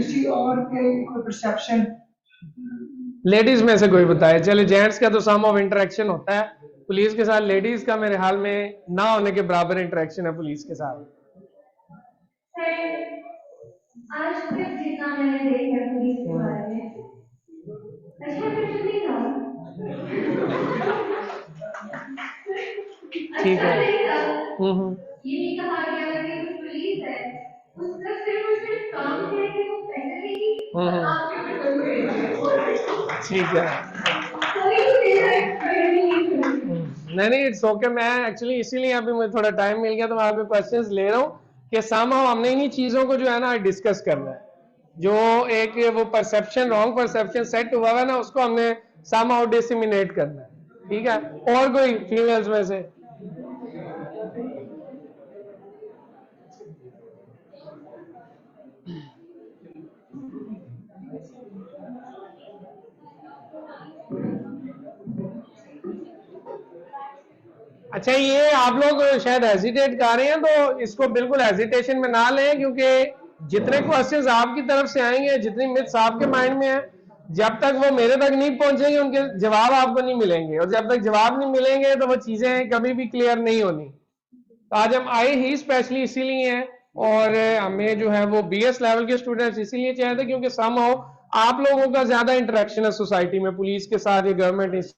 किसी और के कोई परसेप्शन? लेडीज में से कोई बताए? चले, जेंट्स का तो सम ऑफ इंटरेक्शन होता है पुलिस के साथ, लेडीज का मेरे हाल में ना होने के बराबर इंटरेक्शन है पुलिस के साथ। आज तक जितना मैंने देखा पुलिस के बारे में, अच्छा कुछ नहीं था। ठीक है। ये नहीं कहा गया कि वो पुलिस है, उसका सिर्फ और सिर्फ काम है कि वो पैसे देगी और आपके ऊपर ठीक है। नहीं, इट्स ओके। मैं एक्चुअली इसीलिए अभी मुझे थोड़ा टाइम मिल गया तो मैं आपके क्वेश्चंस ले रहा हूँ कि समहाउ हमने इन्हीं चीजों को जो है ना डिस्कस करना है। जो एक वो परसेप्शन, रॉन्ग परसेप्शन सेट हुआ है ना, उसको हमने समहाउ डिसमिनेट करना है। ठीक है, और कोई फीमेल्स में से? अच्छा, ये आप लोग शायद हेजिटेट कर रहे हैं, तो इसको बिल्कुल हेजिटेशन में ना लें, क्योंकि जितने क्वेश्चंस आपकी तरफ से आएंगे, जितनी मिथ्स आपके माइंड में है, जब तक वो मेरे तक नहीं पहुंचेंगे उनके जवाब आपको नहीं मिलेंगे, और जब तक जवाब नहीं मिलेंगे तो वो चीजें कभी भी क्लियर नहीं होनी। तो आज हम आए ही स्पेशली इसीलिए हैं, और हमें जो है वो BS लेवल के स्टूडेंट्स इसीलिए चाहिए थे क्योंकि समहाउ आप लोगों का ज्यादा इंटरेक्शन है सोसाइटी में पुलिस के साथ या गवर्नमेंट।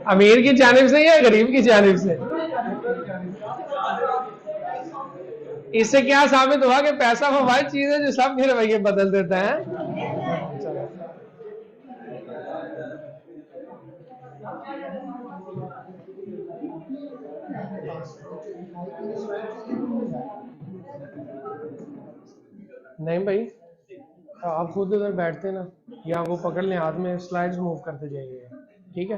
अमीर की जानिब से या गरीब की जानिब से? इससे क्या साबित हुआ कि पैसा वो वाली चीज है जो सबके रवैये बदल देता है। नहीं भाई, आप खुद उधर बैठते ना, या वो पकड़ लें हाथ में, स्लाइड्स मूव करते जाइए। ठीक है,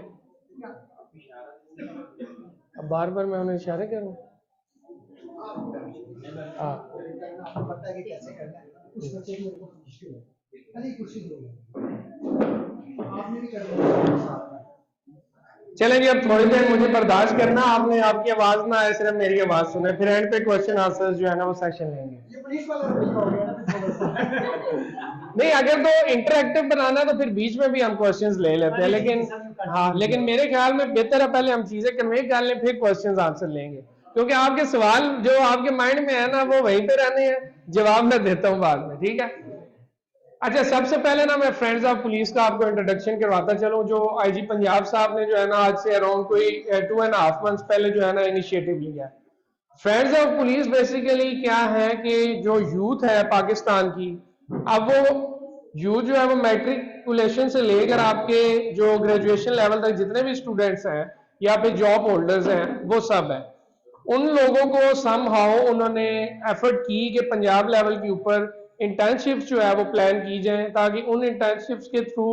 अब बार बार मैं उन्हें इशारे करूं? चलें जी, अब थोड़ी देर मुझे बर्दाश्त करना, आपने आपकी आवाज ना आए, सिर्फ मेरी आवाज सुने, फिर एंड पे क्वेश्चन आंसर जो है ना वो सेशन लेंगे। नहीं, अगर तो इंटरेक्टिव बनाना है तो फिर बीच में भी हम क्वेश्चंस ले लेते हैं, लेकिन हाँ, लेकिन मेरे ख्याल में बेहतर है पहले हम चीजें कन्वे कर लें, फिर क्वेश्चंस आंसर लेंगे, क्योंकि आपके सवाल जो आपके माइंड में है ना वो वहीं पे रहने हैं, जवाब मैं देता हूँ बाद में। ठीक है, अच्छा, सबसे पहले ना मैं फ्रेंड्स ऑफ पुलिस का आपको इंट्रोडक्शन करवाता चलूं, जो IG पंजाब साहब ने जो है ना आज से अराउंड कोई 2.5 मंथ्स पहले जो है ना इनिशिएटिव लिया। फ्रेंड्स ऑफ पुलिस बेसिकली क्या है कि जो यूथ है पाकिस्तान की, अब वो यूथ जो है वो मैट्रिकुलेशन से लेकर आपके जो ग्रेजुएशन लेवल तक जितने भी स्टूडेंट्स हैं या फिर जॉब होल्डर्स हैं, वो सब है। उन लोगों को समहाउ उन्होंने एफर्ट की कि पंजाब लेवल के ऊपर इंटर्नशिप्स जो है वो प्लान की जाए, ताकि उन इंटर्नशिप्स के थ्रू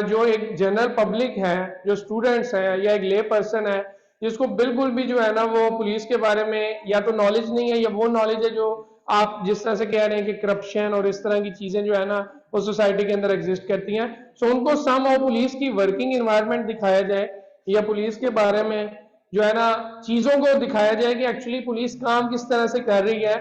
जो एक जनरल पब्लिक है, जो स्टूडेंट्स हैं या एक ले पर्सन है जिसको बिल्कुल भी जो है ना वो पुलिस के बारे में या तो नॉलेज नहीं है, या वो नॉलेज है जो आप जिस तरह से कह रहे हैं कि करप्शन और इस तरह की चीजें जो है ना वो सोसाइटी के अंदर एग्जिस्ट करती हैं, सो उनको समहाउ पुलिस की वर्किंग इन्वायरमेंट दिखाया जाए या पुलिस के बारे में जो है ना चीजों को दिखाया जाए कि एक्चुअली पुलिस काम किस तरह से कर रही है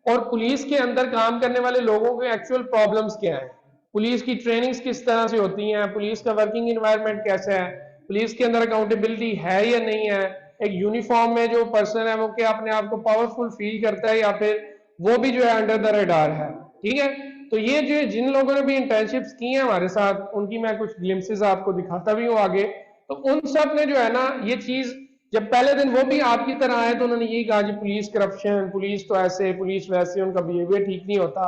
और पुलिस के अंदर काम करने वाले लोगों के एक्चुअल प्रॉब्लम्स क्या है, पुलिस की ट्रेनिंग्स किस तरह से होती हैं, पुलिस का वर्किंग इन्वायरमेंट कैसा है, पुलिस के अंदर अकाउंटेबिलिटी है या नहीं है, एक यूनिफॉर्म में जो पर्सन है वो क्या अपने आप को पावरफुल फील करता है या फिर वो भी जो है अंडर द रडार है। ठीक है, तो ये जो जिन लोगों ने भी इंटर्नशिप्स की हैं हमारे साथ उनकी मैं कुछ ग्लिम्सेस आपको दिखाता भी हूँ आगे। तो उन सब ने जो है ना ये चीज जब पहले दिन वो भी आपकी तरह आए तो उन्होंने यही कहा जी पुलिस करप्शन, पुलिस तो ऐसे पुलिस वैसे, उनका बिहेवियर ठीक नहीं होता।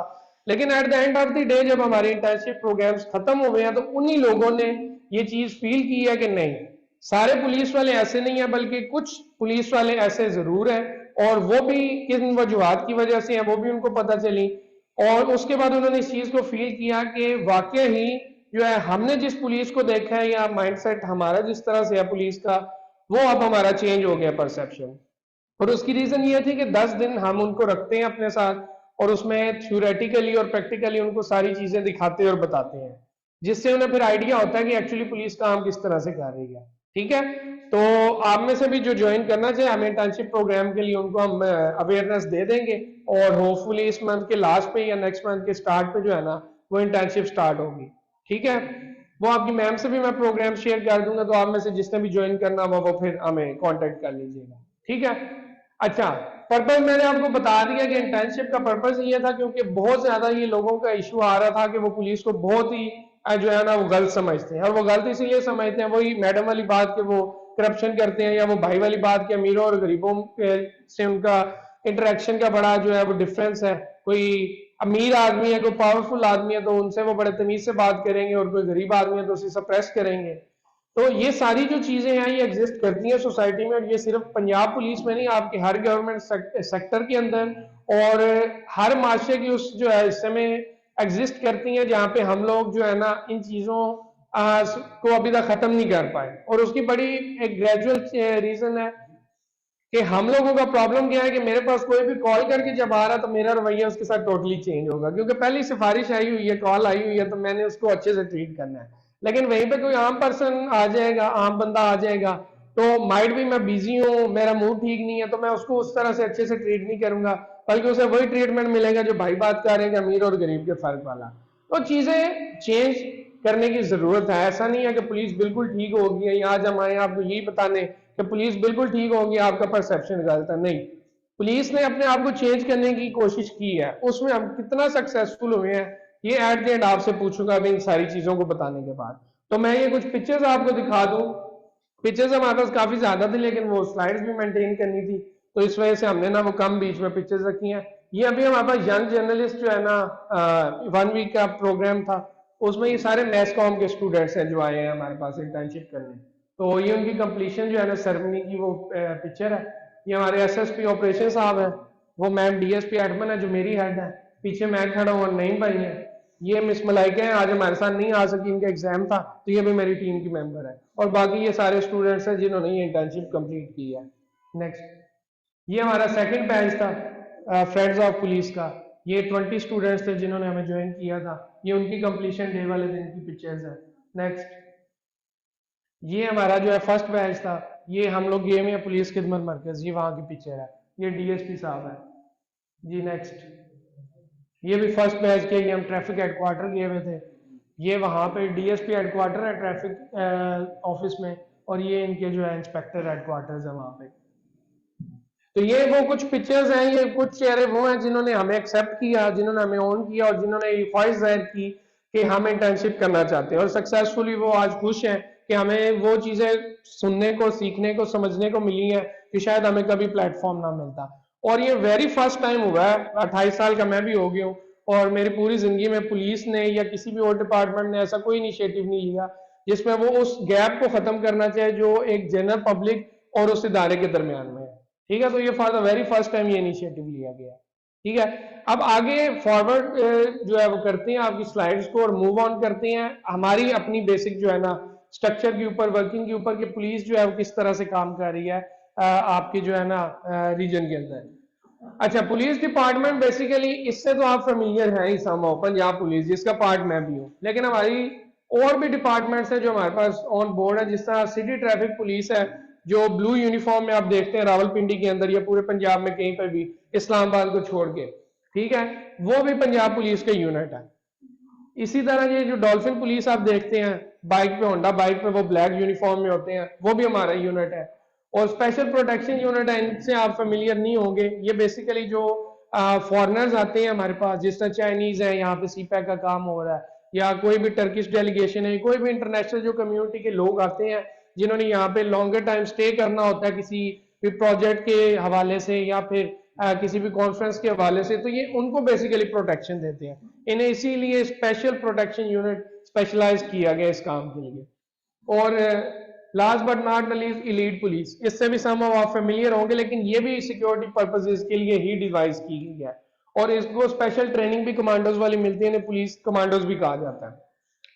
लेकिन at the end of the day जब हमारे इंटर्नशिप प्रोग्राम्स खत्म हुए हैं तो उन्हीं लोगों ने ये चीज फील की है कि नहीं सारे पुलिस वाले ऐसे नहीं है, बल्कि कुछ पुलिस वाले ऐसे जरूर है और वो भी किन वजूहत की वजह से है वो भी उनको पता चली। और उसके बाद उन्होंने इस चीज को फील किया कि वाकई ही जो है हमने जिस पुलिस को देखा है या माइंडसेट हमारा जिस तरह से है पुलिस का वो अब हमारा चेंज हो गया परसेप्शन। और उसकी रीजन ये थी कि 10 दिन हम उनको रखते हैं अपने साथ और उसमें थ्योरेटिकली और प्रैक्टिकली उनको सारी चीजें दिखाते और बताते हैं जिससे उन्हें फिर आइडिया होता है कि एक्चुअली पुलिस काम किस तरह से कर रही है। ठीक है, तो आप में से भी जो ज्वाइन करना चाहे हम इंटर्नशिप प्रोग्राम के लिए उनको हम अवेयरनेस दे देंगे और होपफुली इस मंथ के लास्ट पे या नेक्स्ट मंथ के स्टार्ट पे जो है ना वो इंटर्नशिप स्टार्ट होगी। ठीक है, वो आपकी मैम से भी मैं प्रोग्राम शेयर कर दूंगा तो आप में से जिसने भी ज्वाइन करना वो फिर हमें कांटेक्ट कर लीजिएगा। ठीक है, अच्छा पर्पज मैंने आपको बता दिया कि इंटर्नशिप का पर्पज ये था क्योंकि बहुत ज्यादा ये लोगों का इशू आ रहा था कि वो पुलिस को बहुत ही जो है ना वो गलत समझते हैं और वो गलत इसीलिए समझते हैं वही मैडम वाली बात के वो करप्शन करते हैं या वो भाई वाली बात के अमीरों और गरीबों से उनका इंटरेक्शन का बड़ा जो है वो डिफरेंस है। कोई अमीर आदमी है कोई पावरफुल आदमी है तो उनसे वो बड़े तमीज से बात करेंगे और कोई गरीब आदमी है तो उसे सप्रेस करेंगे। तो ये सारी जो चीजें हैं ये एग्जिस्ट करती हैं सोसाइटी में और ये सिर्फ पंजाब पुलिस में नहीं आपके हर गवर्नमेंट सेक्टर के अंदर और हर माशरे की उस जो है हिस्से में एग्जिस्ट करती हैं जहाँ पे हम लोग जो है ना इन चीजों को अभी तक खत्म नहीं कर पाए। और उसकी बड़ी एक ग्रेजुअल रीजन है कि हम लोगों का प्रॉब्लम क्या है कि मेरे पास कोई भी कॉल करके जब आ रहा तो मेरा रवैया उसके साथ टोटली चेंज होगा क्योंकि पहली सिफारिश आई हुई है कॉल आई हुई है तो मैंने उसको अच्छे से ट्रीट करना है। लेकिन वहीं पे कोई आम पर्सन आ जाएगा आम बंदा आ जाएगा तो माइट भी मैं बिजी हूँ मेरा मूड ठीक नहीं है तो मैं उसको उस तरह से अच्छे से ट्रीट नहीं करूंगा बल्कि उसे वही ट्रीटमेंट मिलेगा जो भाई बात करेंगे अमीर और गरीब के फर्क वाला। तो चीजें चेंज करने की जरूरत है। ऐसा नहीं है कि पुलिस बिल्कुल ठीक होगी या आज हम आए आपको यही बताने कि पुलिस बिल्कुल ठीक होगी आपका परसेप्शन गलत है, नहीं पुलिस ने अपने आप को चेंज करने की कोशिश की है उसमें हम कितना सक्सेसफुल हुए हैं ये एट द एंड आपसे पूछूंगा अभी इन सारी चीजों को बताने के बाद। तो मैं ये कुछ पिक्चर्स आपको दिखा दूं। पिक्चर्स हमारे पास काफी ज्यादा थी लेकिन वो स्लाइड्स भी मेंटेन करनी थी तो इस वजह से हमने ना वो कम बीच में पिक्चर्स रखी हैं। ये अभी हमारे पास यंग जर्नलिस्ट जो है ना 1 वीक का प्रोग्राम था उसमें ये सारे मैस कॉम के स्टूडेंट्स हैं जो आए हैं हमारे पास इंटर्नशिप करने। तो ये उनकी कंप्लीशन जो है ना सेरेमनी की वो पिक्चर है। ये हमारे एसएसपी ऑपरेशन साहब है वो मैम डीएसपी एडमन है जो मेरी हेड है पीछे मैं खड़ा हूँ नईम भाई है। ये मिस मलाइका है आज हमारे साथ नहीं आ सकी इनका एग्जाम था तो ये भी मेरी टीम की मेंबर है और बाकी ये सारे स्टूडेंट्स हैं जिन्होंने ये इंटर्नशिप कंप्लीट की है। नेक्स्ट ये हमारा सेकंड बैच था फ्रेंड्स ऑफ पुलिस का। ये 20 स्टूडेंट्स थे जिन्होंने हमें ज्वाइन किया था। ये उनकी कंप्लीशन डे वाले दिन की पिक्चर्स है। नेक्स्ट ये हमारा जो है फर्स्ट बैच था ये हम लोग गए हैं पुलिस खिदमत मरकज ये वहां की पिक्चर है ये डीएसपी साहब है जी। नेक्स्ट ये भी फर्स्ट बैच के हम ट्रैफिक हेडक्वार्टर गए हुए थे ये वहां पे डीएसपी हेडक्वार्टर है ट्रैफिक ऑफिस में और ये इनके जो है इंस्पेक्टर हेडक्वार्टर्स है वहां पे। तो ये वो कुछ पिक्चर्स हैं ये कुछ चेहरे वो हैं जिन्होंने हमें एक्सेप्ट किया जिन्होंने हमें ऑन किया और जिन्होंने ये ख्वाहिश जाहिर की कि हम इंटर्नशिप करना चाहते हैं और सक्सेसफुली वो आज खुश हैं कि हमें वो चीजें सुनने को सीखने को समझने को मिली हैं कि शायद हमें कभी प्लेटफॉर्म ना मिलता। और ये वेरी फर्स्ट टाइम हुआ है 28 साल का मैं भी हो गया हूँ और मेरी पूरी जिंदगी में पुलिस ने या किसी भी और डिपार्टमेंट ने ऐसा कोई इनिशिएटिव नहीं लिया जिसमें वो उस गैप को खत्म करना चाहे जो एक जनरल पब्लिक और उस इदारे के दरमियान में है। ठीक है, तो ये for the very first time ये इनिशिएटिव लिया गया। ठीक है, अब आगे फॉरवर्ड जो है वो करते हैं आपकी स्लाइड्स को और मूव ऑन करते हैं हमारी अपनी बेसिक जो है ना स्ट्रक्चर के ऊपर वर्किंग के ऊपर कि पुलिस जो है वो किस तरह से काम कर रही है आपके जो है ना रीजन के अंदर। अच्छा पुलिस डिपार्टमेंट बेसिकली इससे तो आप फेमिलियर हैं ही समहाउ पंजाब पुलिस जिसका पार्ट मैं भी हूँ लेकिन हमारी और भी डिपार्टमेंट्स हैं जो हमारे पास ऑन बोर्ड है जिस तरह सिटी ट्रैफिक पुलिस है जो ब्लू यूनिफॉर्म में आप देखते हैं रावलपिंडी के अंदर या पूरे पंजाब में कहीं पर भी, इस्लामाबाद को छोड़ के, ठीक है, वो भी पंजाब पुलिस का यूनिट है। इसी तरह ये जो डॉल्फिन पुलिस आप देखते हैं बाइक पे, होंडा बाइक पे, वो ब्लैक यूनिफॉर्म में होते हैं, वो भी हमारा यूनिट है। और स्पेशल प्रोटेक्शन यूनिट है, इनसे आप फेमिलियर नहीं होंगे। ये बेसिकली जो फॉरेनर्स आते हैं हमारे पास, जिस तरह चाइनीज है, यहाँ पे सीपैक का काम हो रहा है, या कोई भी टर्किश डेलीगेशन है, कोई भी इंटरनेशनल जो कम्युनिटी के लोग आते हैं जिन्होंने यहाँ पे लॉन्गर टाइम स्टे करना होता है किसी भी प्रोजेक्ट के हवाले से या फिर किसी भी कॉन्फ्रेंस के हवाले से, तो ये उनको बेसिकली प्रोटेक्शन देते हैं। इन्हें इसीलिए स्पेशल प्रोटेक्शन यूनिट स्पेशलाइज किया गया इस काम के लिए। और last but not least elite police, इससे भी सम आप फेमिलियर होंगे, लेकिन ये भी सिक्योरिटी पर्पसेस के लिए ही डिवाइस की गई है। और इसको स्पेशल ट्रेनिंग भी कमांडोज वाली मिलती है, इन्हें पुलिस कमांडोज भी कहा जाता है।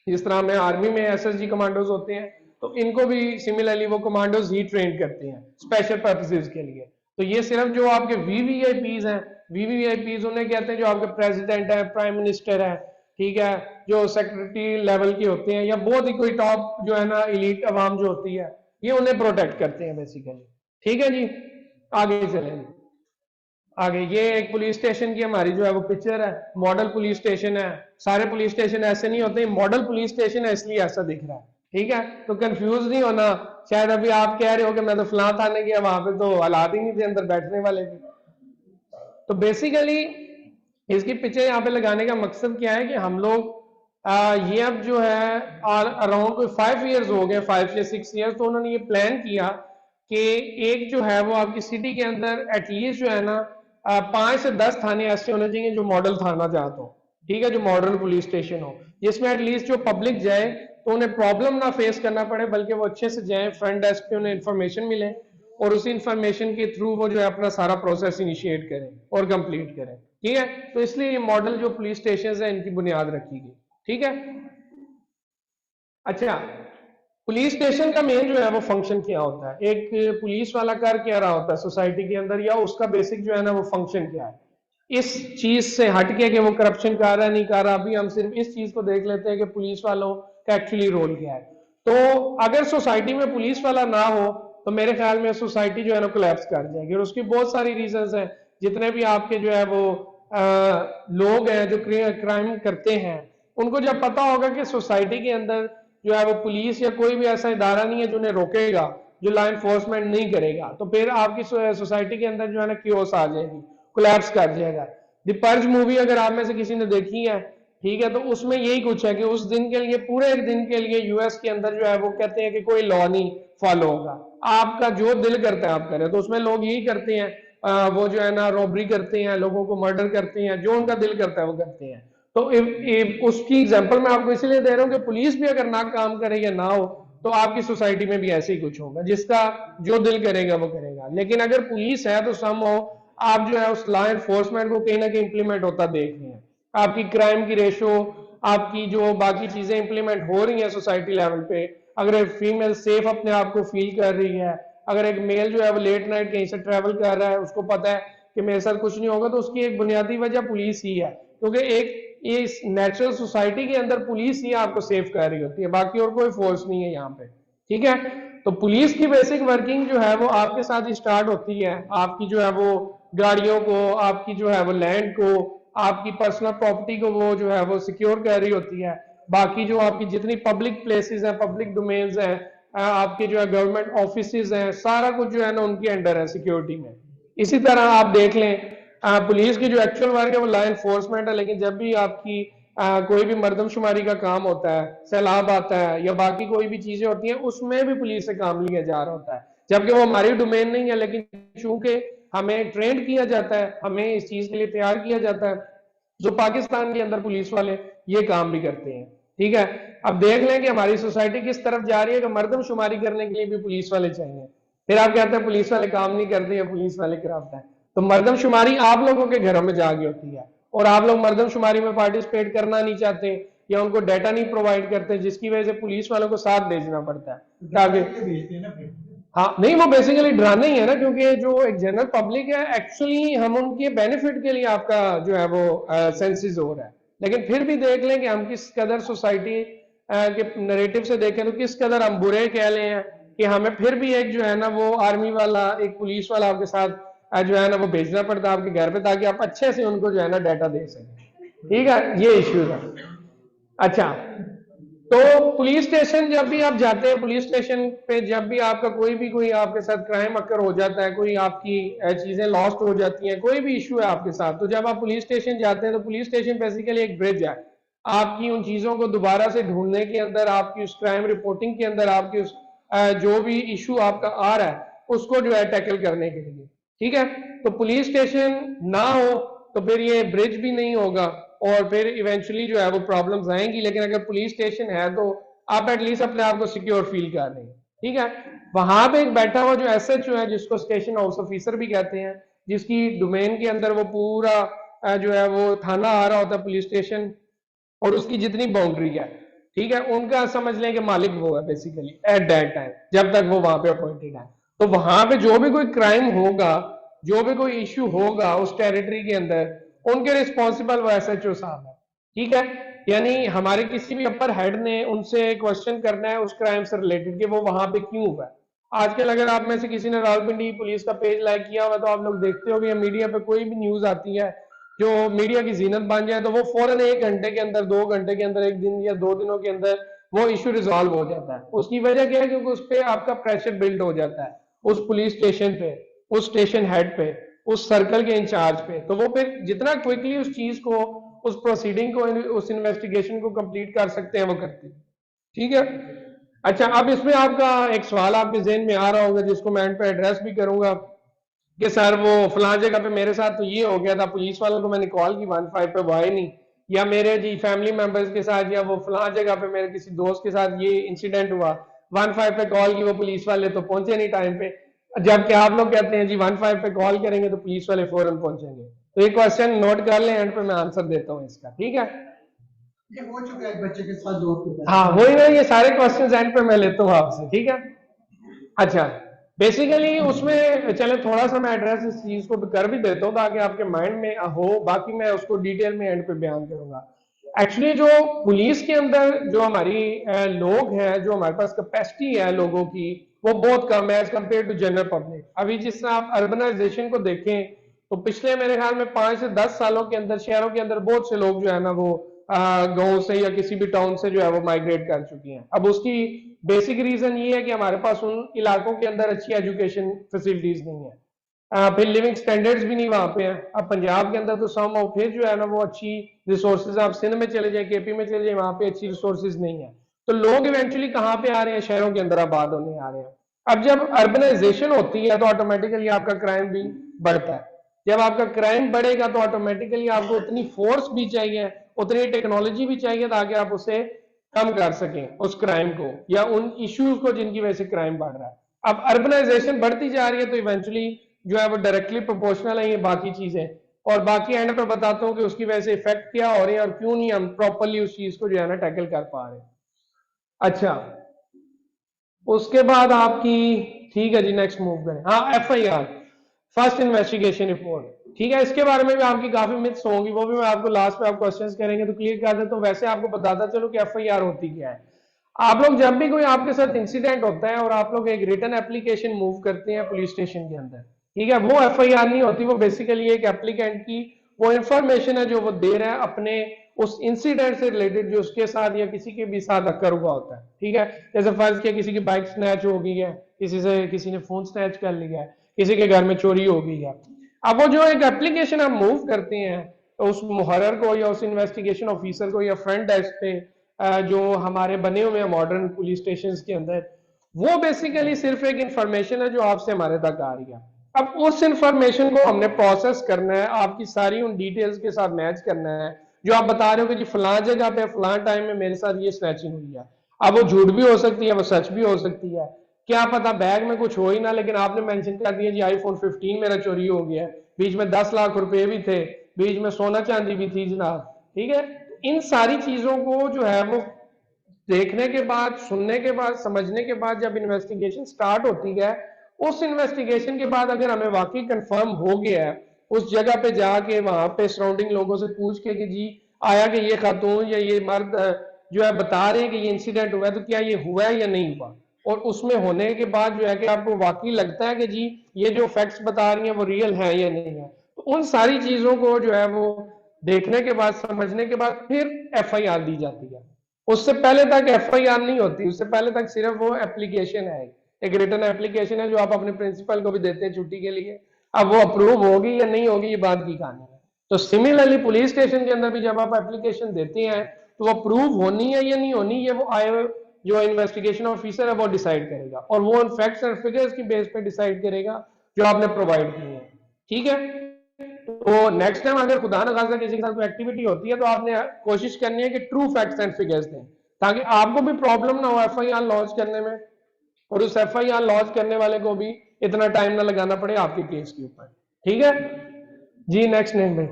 जिस तरह में आर्मी में एसएसजी कमांडोज होते हैं, तो इनको भी सिमिलरली वो कमांडोज ही ट्रेन करते हैं स्पेशल पर्पसेस के लिए। तो ये सिर्फ जो आपके वीवीआईपीज हैं, वीवीआईपीज उन्हें कहते हैं जो आपके प्रेसिडेंट है, प्राइम मिनिस्टर है, ठीक है, जो सेक्रेटरी लेवल के होते हैं, या बहुत ही कोई टॉप जो है ना इलीट अवाम जो होती है, ये उन्हें प्रोटेक्ट करते हैं बेसिकली। ठीक है जी, आगे चलेंगे। आगे ये एक पुलिस स्टेशन की हमारी जो है वो पिक्चर है, मॉडल पुलिस स्टेशन है। सारे पुलिस स्टेशन ऐसे नहीं होते, मॉडल पुलिस स्टेशन है इसलिए ऐसा दिख रहा है, ठीक है। तो कंफ्यूज नहीं होना, शायद अभी आप कह रहे हो कि मैं तो फलां थाने गया, वहां पे तो हालात ही नहीं थे अंदर बैठने वाले भी। तो बेसिकली इसकी पिक्चर यहाँ पे लगाने का मकसद क्या है कि हम लोग ये अब जो है अराउंड कोई 5 इयर्स हो गए, 5 से 6 इयर्स, तो उन्होंने ये प्लान किया कि एक जो है वो आपकी सिटी के अंदर एटलीस्ट जो है ना 5 से 10 थाने ऐसे होने चाहिए जो मॉडल थाना चाहते हो, ठीक है, जो मॉडर्न पुलिस स्टेशन हो, जिसमें एटलीस्ट जो पब्लिक जाए तो उन्हें प्रॉब्लम ना फेस करना पड़े, बल्कि वो अच्छे से जाए, फ्रंट डेस्क पे उन्हें इन्फॉर्मेशन मिले और उसी इंफॉर्मेशन के थ्रू वो जो है अपना सारा प्रोसेस इनिशिएट करें और कंप्लीट करें, ठीक है। तो इसलिए ये मॉडल जो पुलिस स्टेशन है इनकी बुनियाद रखी गई, ठीक है। अच्छा, पुलिस स्टेशन का मेन जो है वो फंक्शन क्या होता है, एक पुलिस वाला कर क्या रहा होता है सोसाइटी के अंदर, या उसका बेसिक जो है ना वो फंक्शन क्या है, इस चीज से हटके कि वो करप्शन कर रहा है नहीं कर रहा, अभी हम सिर्फ इस चीज को देख लेते हैं कि पुलिस वालों का एक्चुअली रोल क्या है। तो अगर सोसाइटी में पुलिस वाला ना हो तो मेरे ख्याल में सोसाइटी जो है ना कोलैप्स कर जाएगी, और उसकी बहुत सारी रीजंस हैं। जितने भी आपके जो है वो लोग हैं जो क्राइम करते हैं, उनको जब पता होगा कि सोसाइटी के अंदर जो है वो पुलिस या कोई भी ऐसा इदारा नहीं है जो उन्हें रोकेगा, जो लॉ एनफोर्समेंट नहीं करेगा, तो फिर आपकी सोसाइटी के अंदर जो है ना क्योस आ जाएगी, कोलैप्स कर जाएगा। द पर्ज मूवी अगर आप में से किसी ने देखी है, ठीक है, तो उसमें यही कुछ है कि उस दिन के लिए, पूरे एक दिन के लिए यूएस के अंदर जो है वो कहते हैं कि कोई लॉ नहीं फॉलो होगा, आपका जो दिल करता है आप करें। तो उसमें लोग यही करते हैं, वो जो है ना रॉबरी करते हैं, लोगों को मर्डर करते हैं, जो उनका दिल करता है वो करते हैं। तो उसकी एग्जांपल मैं आपको इसलिए दे रहा हूं कि पुलिस भी अगर ना काम करे या ना हो तो आपकी सोसाइटी में भी ऐसे ही कुछ होगा, जिसका जो दिल करेगा वो करेगा। लेकिन अगर पुलिस है तो सम हो आप जो है उस लॉ एनफोर्समेंट को कहीं ना कहीं इंप्लीमेंट होता देख रहे हैं, आपकी क्राइम की रेशो, आपकी जो बाकी चीजें इंप्लीमेंट हो रही हैं सोसाइटी लेवल पे, अगर एक फीमेल सेफ अपने आप को फील कर रही है, अगर एक मेल जो है वो लेट नाइट कहीं से ट्रेवल कर रहा है, उसको पता है कि मेरे साथ कुछ नहीं होगा, तो उसकी एक बुनियादी वजह पुलिस ही है, क्योंकि एक ये नेचुरल सोसाइटी के अंदर पुलिस ही आपको सेफ कर रही होती है, बाकी और कोई फोर्स नहीं है यहाँ पे, ठीक है। तो पुलिस की बेसिक वर्किंग जो है वो आपके साथ ही स्टार्ट होती है, आपकी जो है वो गाड़ियों को, आपकी जो है वो लैंड को, आपकी पर्सनल प्रॉपर्टी को वो जो है वो सिक्योर कर रही होती है। बाकी जो आपकी जितनी पब्लिक प्लेसेस हैं, पब्लिक डोमेन्स हैं, आपके जो है गवर्नमेंट ऑफिसेज हैं, सारा कुछ जो है ना उनके अंडर है सिक्योरिटी में। इसी तरह आप देख लें पुलिस की जो एक्चुअल वर्क है वो लॉ एनफोर्समेंट है, लेकिन जब भी आपकी कोई भी मर्दमशुमारी का काम होता है, सैलाब आता है या बाकी कोई भी चीजें होती हैं, उसमें भी पुलिस से काम लिया जा रहा होता है, जबकि वो हमारी डोमेन नहीं है। लेकिन चूंकि हमें ट्रेंड किया जाता है, हमें इस चीज के लिए तैयार किया जाता है, जो पाकिस्तान के अंदर पुलिस वाले ये काम भी करते हैं, ठीक है। अब देख लें कि हमारी सोसाइटी किस तरफ जा रही है कि मर्दमशुमारी करने के लिए भी पुलिस वाले चाहिए। फिर आप कहते हैं पुलिस वाले काम नहीं करते हैं, पुलिस वाले कराते हैं। तो मर्दमशुमारी आप लोगों के घरों में जाके होती है, और आप लोग मर्दमशुमारी में पार्टिसिपेट करना नहीं चाहते या उनको डाटा नहीं प्रोवाइड करते, जिसकी वजह से पुलिस वालों को साथ भेजना पड़ता है ताकि हाँ नहीं, वो बेसिकली डराना ही है ना, क्योंकि जो एक जनरल पब्लिक है एक्चुअली हम उनके बेनिफिट के लिए आपका जो है वो सेंसेस हो रहा है। लेकिन फिर भी देख लें कि हम किस कदर सोसाइटी के नरेटिव से देखें तो किस कदर हम बुरे कह लें हैं, कि हमें फिर भी एक जो है ना वो आर्मी वाला, एक पुलिस वाला आपके साथ जो है ना वो भेजना पड़ता है आपके घर पे, ताकि आप अच्छे से उनको जो है ना डाटा दे सकें। ठीक है, ये इश्यू है। अच्छा, तो पुलिस स्टेशन जब भी आप जाते हैं, पुलिस स्टेशन पे जब भी आपका कोई आपके साथ क्राइम अकर हो जाता है, कोई आपकी चीजें लॉस्ट हो जाती हैं, कोई भी इश्यू है आपके साथ, तो जब आप पुलिस स्टेशन जाते हैं तो पुलिस स्टेशन बेसिकली एक ब्रिज है आपकी उन चीजों को दोबारा से ढूंढने के अंदर, आपकी उस क्राइम रिपोर्टिंग के अंदर, आपकी उस जो भी इशू आपका आ रहा है उसको जो है टैकल करने के लिए। ठीक है, तो पुलिस स्टेशन ना हो तो फिर ये ब्रिज भी नहीं होगा और फिर इवेंचुअली जो है वो प्रॉब्लम्स आएंगी। लेकिन अगर पुलिस स्टेशन है तो आप एटलीस्ट अपने आप को सिक्योर फील कर रहे हैं। ठीक है, वहां पे एक बैठा हुआ जो एसएचओ है, जिसको स्टेशन हाउस ऑफिसर भी कहते हैं, जिसकी डोमेन के अंदर वो पूरा जो है वो थाना आ रहा होता है पुलिस स्टेशन, और उसकी जितनी बाउंड्री है, ठीक है, उनका समझ लें कि मालिक वो है बेसिकली एट दैट टाइम, जब तक वो वहां पे अपॉइंटेड है। तो वहां पे जो भी कोई क्राइम होगा, जो भी कोई इश्यू होगा उस टेरिटरी के अंदर, उनके रिस्पॉन्सिबल वो एसएचओ साहब है। ठीक है, यानी हमारे किसी भी अपर हेड ने उनसे क्वेश्चन करना है उस क्राइम से रिलेटेड कि वो वहां पे क्यों हुआ है। आजकल अगर आप में से किसी ने रावलपिंडी पुलिस का पेज लाइक किया हुआ तो आप लोग देखते हो कि मीडिया पे कोई भी न्यूज आती है जो मीडिया की जीनत बन जाए तो वो फौरन 1 घंटे के अंदर, 2 घंटे के अंदर, 1 दिन या 2 दिनों के अंदर वो इश्यू रिजॉल्व हो जाता है। उसकी वजह क्या है? क्योंकि उस पर आपका प्रेशर बिल्ड हो जाता है, उस पुलिस स्टेशन पे, उस स्टेशन हेड पे, उस सर्कल के इंचार्ज पे। तो वो फिर जितना क्विकली उस चीज को, उस प्रोसीडिंग को, उस इन्वेस्टिगेशन को कंप्लीट कर सकते हैं वो करते हैं। ठीक है, अच्छा, अब इसमें आपका एक सवाल आपके जहन में आ रहा होगा जिसको मैं एंड पे एड्रेस भी करूंगा कि सर वो फलां जगह पे मेरे साथ तो ये हो गया था, पुलिस वालों को मैंने कॉल की 15 पे वो आए नहीं, या मेरे जी फैमिली मेंबर्स के साथ, या वो फलां जगह पे मेरे किसी दोस्त के साथ ये इंसिडेंट हुआ, 15 पे कॉल की, वो पुलिस वाले तो पहुंचे नहीं टाइम पे। जबकि आप लोग कहते हैं जी 15 पे कॉल करेंगे तो पुलिस वाले फौरन पहुंचेंगे। तो ये क्वेश्चन नोट कर लें, एंड पे मैं आंसर देता हूँ इसका। ठीक है, ये हो चुका है एक बच्चे के साथ दोस्त के साथ। हाँ वही ना, ये सारे क्वेश्चन एंड पे मैं लेता हूँ आपसे। ठीक है, अच्छा, बेसिकली उसमें चले थोड़ा सा मैं एड्रेस इस चीज को कर भी देता हूँ ताकि आपके माइंड में हो, बाकी मैं उसको डिटेल में एंड पे बयान करूंगा। एक्चुअली जो पुलिस के अंदर जो हमारी लोग हैं, जो हमारे पास कैपेसिटी है लोगों की, वो बहुत कम है as compare to general public. अभी जिस तरह आप अर्बनाइजेशन को देखें तो पिछले मेरे ख्याल में 5 से 10 सालों के अंदर शहरों के अंदर बहुत से लोग जो है ना वो गांव से या किसी भी टाउन से जो है वो माइग्रेट कर चुकी हैं। अब उसकी बेसिक रीजन ये है कि हमारे पास उन इलाकों के अंदर अच्छी एजुकेशन फैसिलिटीज नहीं है, फिर लिविंग स्टैंडर्ड्स भी नहीं वहां पे हैं। अब पंजाब के अंदर तो सम और फिर जो है ना वो अच्छी रिसोर्सेज, आप सिंध में चले जाए, केपी में चले जाए, वहां पे अच्छी रिसोर्सेज नहीं है। तो लोग इवेंचुअली कहाँ पे आ रहे हैं? शहरों के अंदर आबाद होने आ रहे हैं। अब जब अर्बनाइजेशन होती है तो ऑटोमेटिकली आपका क्राइम भी बढ़ता है। जब आपका क्राइम बढ़ेगा तो ऑटोमेटिकली आपको उतनी फोर्स भी चाहिए, उतनी टेक्नोलॉजी भी चाहिए ताकि आप उसे कम कर सकें, उस क्राइम को या उन इश्यूज को जिनकी वजह से क्राइम बढ़ रहा है। अब अर्बनाइजेशन बढ़ती जा रही है तो इवेंचुअली जो है वो डायरेक्टली प्रोपोर्शनल है ये बाकी चीजें, और बाकी एंड पे बताता हूँ कि उसकी वजह से इफेक्ट क्या हो रहे हैं और क्यों नहीं हम प्रॉपरली उस चीज को जो है ना टैकल कर पा रहे हैं। अच्छा, उसके बाद आपकी, ठीक है जी, नेक्स्ट मूव करें। हाँ, एफआईआर, फर्स्ट इन्वेस्टिगेशन रिपोर्ट। ठीक है, इसके बारे में भी आपकी काफी मिथ्स होंगी, वो भी मैं आपको लास्ट पे आप क्वेश्चंस करेंगे तो क्लियर कर देता हूँ। वैसे आपको बताता चलो कि एफआईआर होती क्या है। आप लोग जब भी कोई आपके साथ इंसिडेंट होता है और आप लोग एक रिटन एप्लीकेशन मूव करते हैं पुलिस स्टेशन के अंदर, ठीक है, वो एफआईआर नहीं होती, वो बेसिकली एक एप्लीकेंट की वो इंफॉर्मेशन है जो वो दे रहा है अपने उस इंसिडेंट से रिलेटेड जो उसके साथ या किसी के भी साथ अक्कर हुआ होता है। ठीक है, जैसे फर्ज किया किसी की बाइक स्नैच हो गई है, किसी ने फोन स्नैच कर लिया है, किसी के घर में चोरी हो गई है। अब वो जो एक एप्लीकेशन हम मूव करते हैं तो उस मुहर्रर को या उस इन्वेस्टिगेशन ऑफिसर को या फ्रंट डेस्क पे जो हमारे बने हुए हैं मॉडर्न पुलिस स्टेशन के अंदर, वो बेसिकली सिर्फ एक इंफॉर्मेशन है जो आपसे हमारे तक आ रही है। अब उस इंफॉर्मेशन को हमने प्रोसेस करना है, आपकी सारी उन डिटेल्स के साथ मैच करना है जो आप बता रहे हो कि जी फलां जगह पे फलां टाइम में मेरे साथ ये स्नैचिंग हुई है। अब वो झूठ भी हो सकती है, वो सच भी हो सकती है, क्या पता बैग में कुछ हो ही ना, लेकिन आपने मेंशन कर दिया जी आईफोन 15 मेरा चोरी हो गया है, बीच में 10 लाख रुपए भी थे, बीच में सोना चांदी भी थी जनाब। ठीक है, इन सारी चीजों को जो है वो देखने के बाद, सुनने के बाद, समझने के बाद जब इन्वेस्टिगेशन स्टार्ट होती है, उस इन्वेस्टिगेशन के बाद अगर हमें वाकई कंफर्म हो गया है, उस जगह पे जाके वहां पे सराउंडिंग लोगों से पूछ के कि जी आया कि ये खातून या ये मर्द जो है बता रहे हैं कि ये इंसिडेंट हुआ है, तो क्या ये हुआ है या नहीं हुआ, और उसमें होने के बाद जो है कि आपको वाकई लगता है कि जी ये जो फैक्ट्स बता रही हैं वो रियल है या नहीं है, तो उन सारी चीजों को जो है वो देखने के बाद, समझने के बाद फिर एफआईआर दी जाती है। उससे पहले तक एफआईआर नहीं होती, उससे पहले तक सिर्फ वो एप्लीकेशन है, एक रिटर्न एप्लीकेशन है जो आप अपने प्रिंसिपल को भी देते हैं छुट्टी के लिए। अब वो अप्रूव होगी या नहीं होगी ये बात की कहानी है। तो सिमिलरली पुलिस स्टेशन के अंदर भी जब आप एप्लीकेशन देते हैं तो वो अप्रूव होनी है या नहीं होनी, ये वो आए हुए जो इन्वेस्टिगेशन ऑफिसर है वो डिसाइड करेगा, और वो उन फैक्ट्स एंड फिगर्स की बेस पे डिसाइड करेगा जो आपने प्रोवाइड की है। ठीक है, तो नेक्स्ट टाइम अगर खुदा न खास्ता किसी के साथ कोई एक्टिविटी होती है तो आपने कोशिश करनी है कि ट्रू फैक्ट्स एंड फिगर्स दें, ताकि आपको भी प्रॉब्लम ना हो एफआईआर लॉन्च करने में, और उस एफआईआर लॉन्च करने वाले को भी इतना टाइम ना लगाना पड़े आपके केस के ऊपर। ठीक है जी, नेक्स्ट नेम में।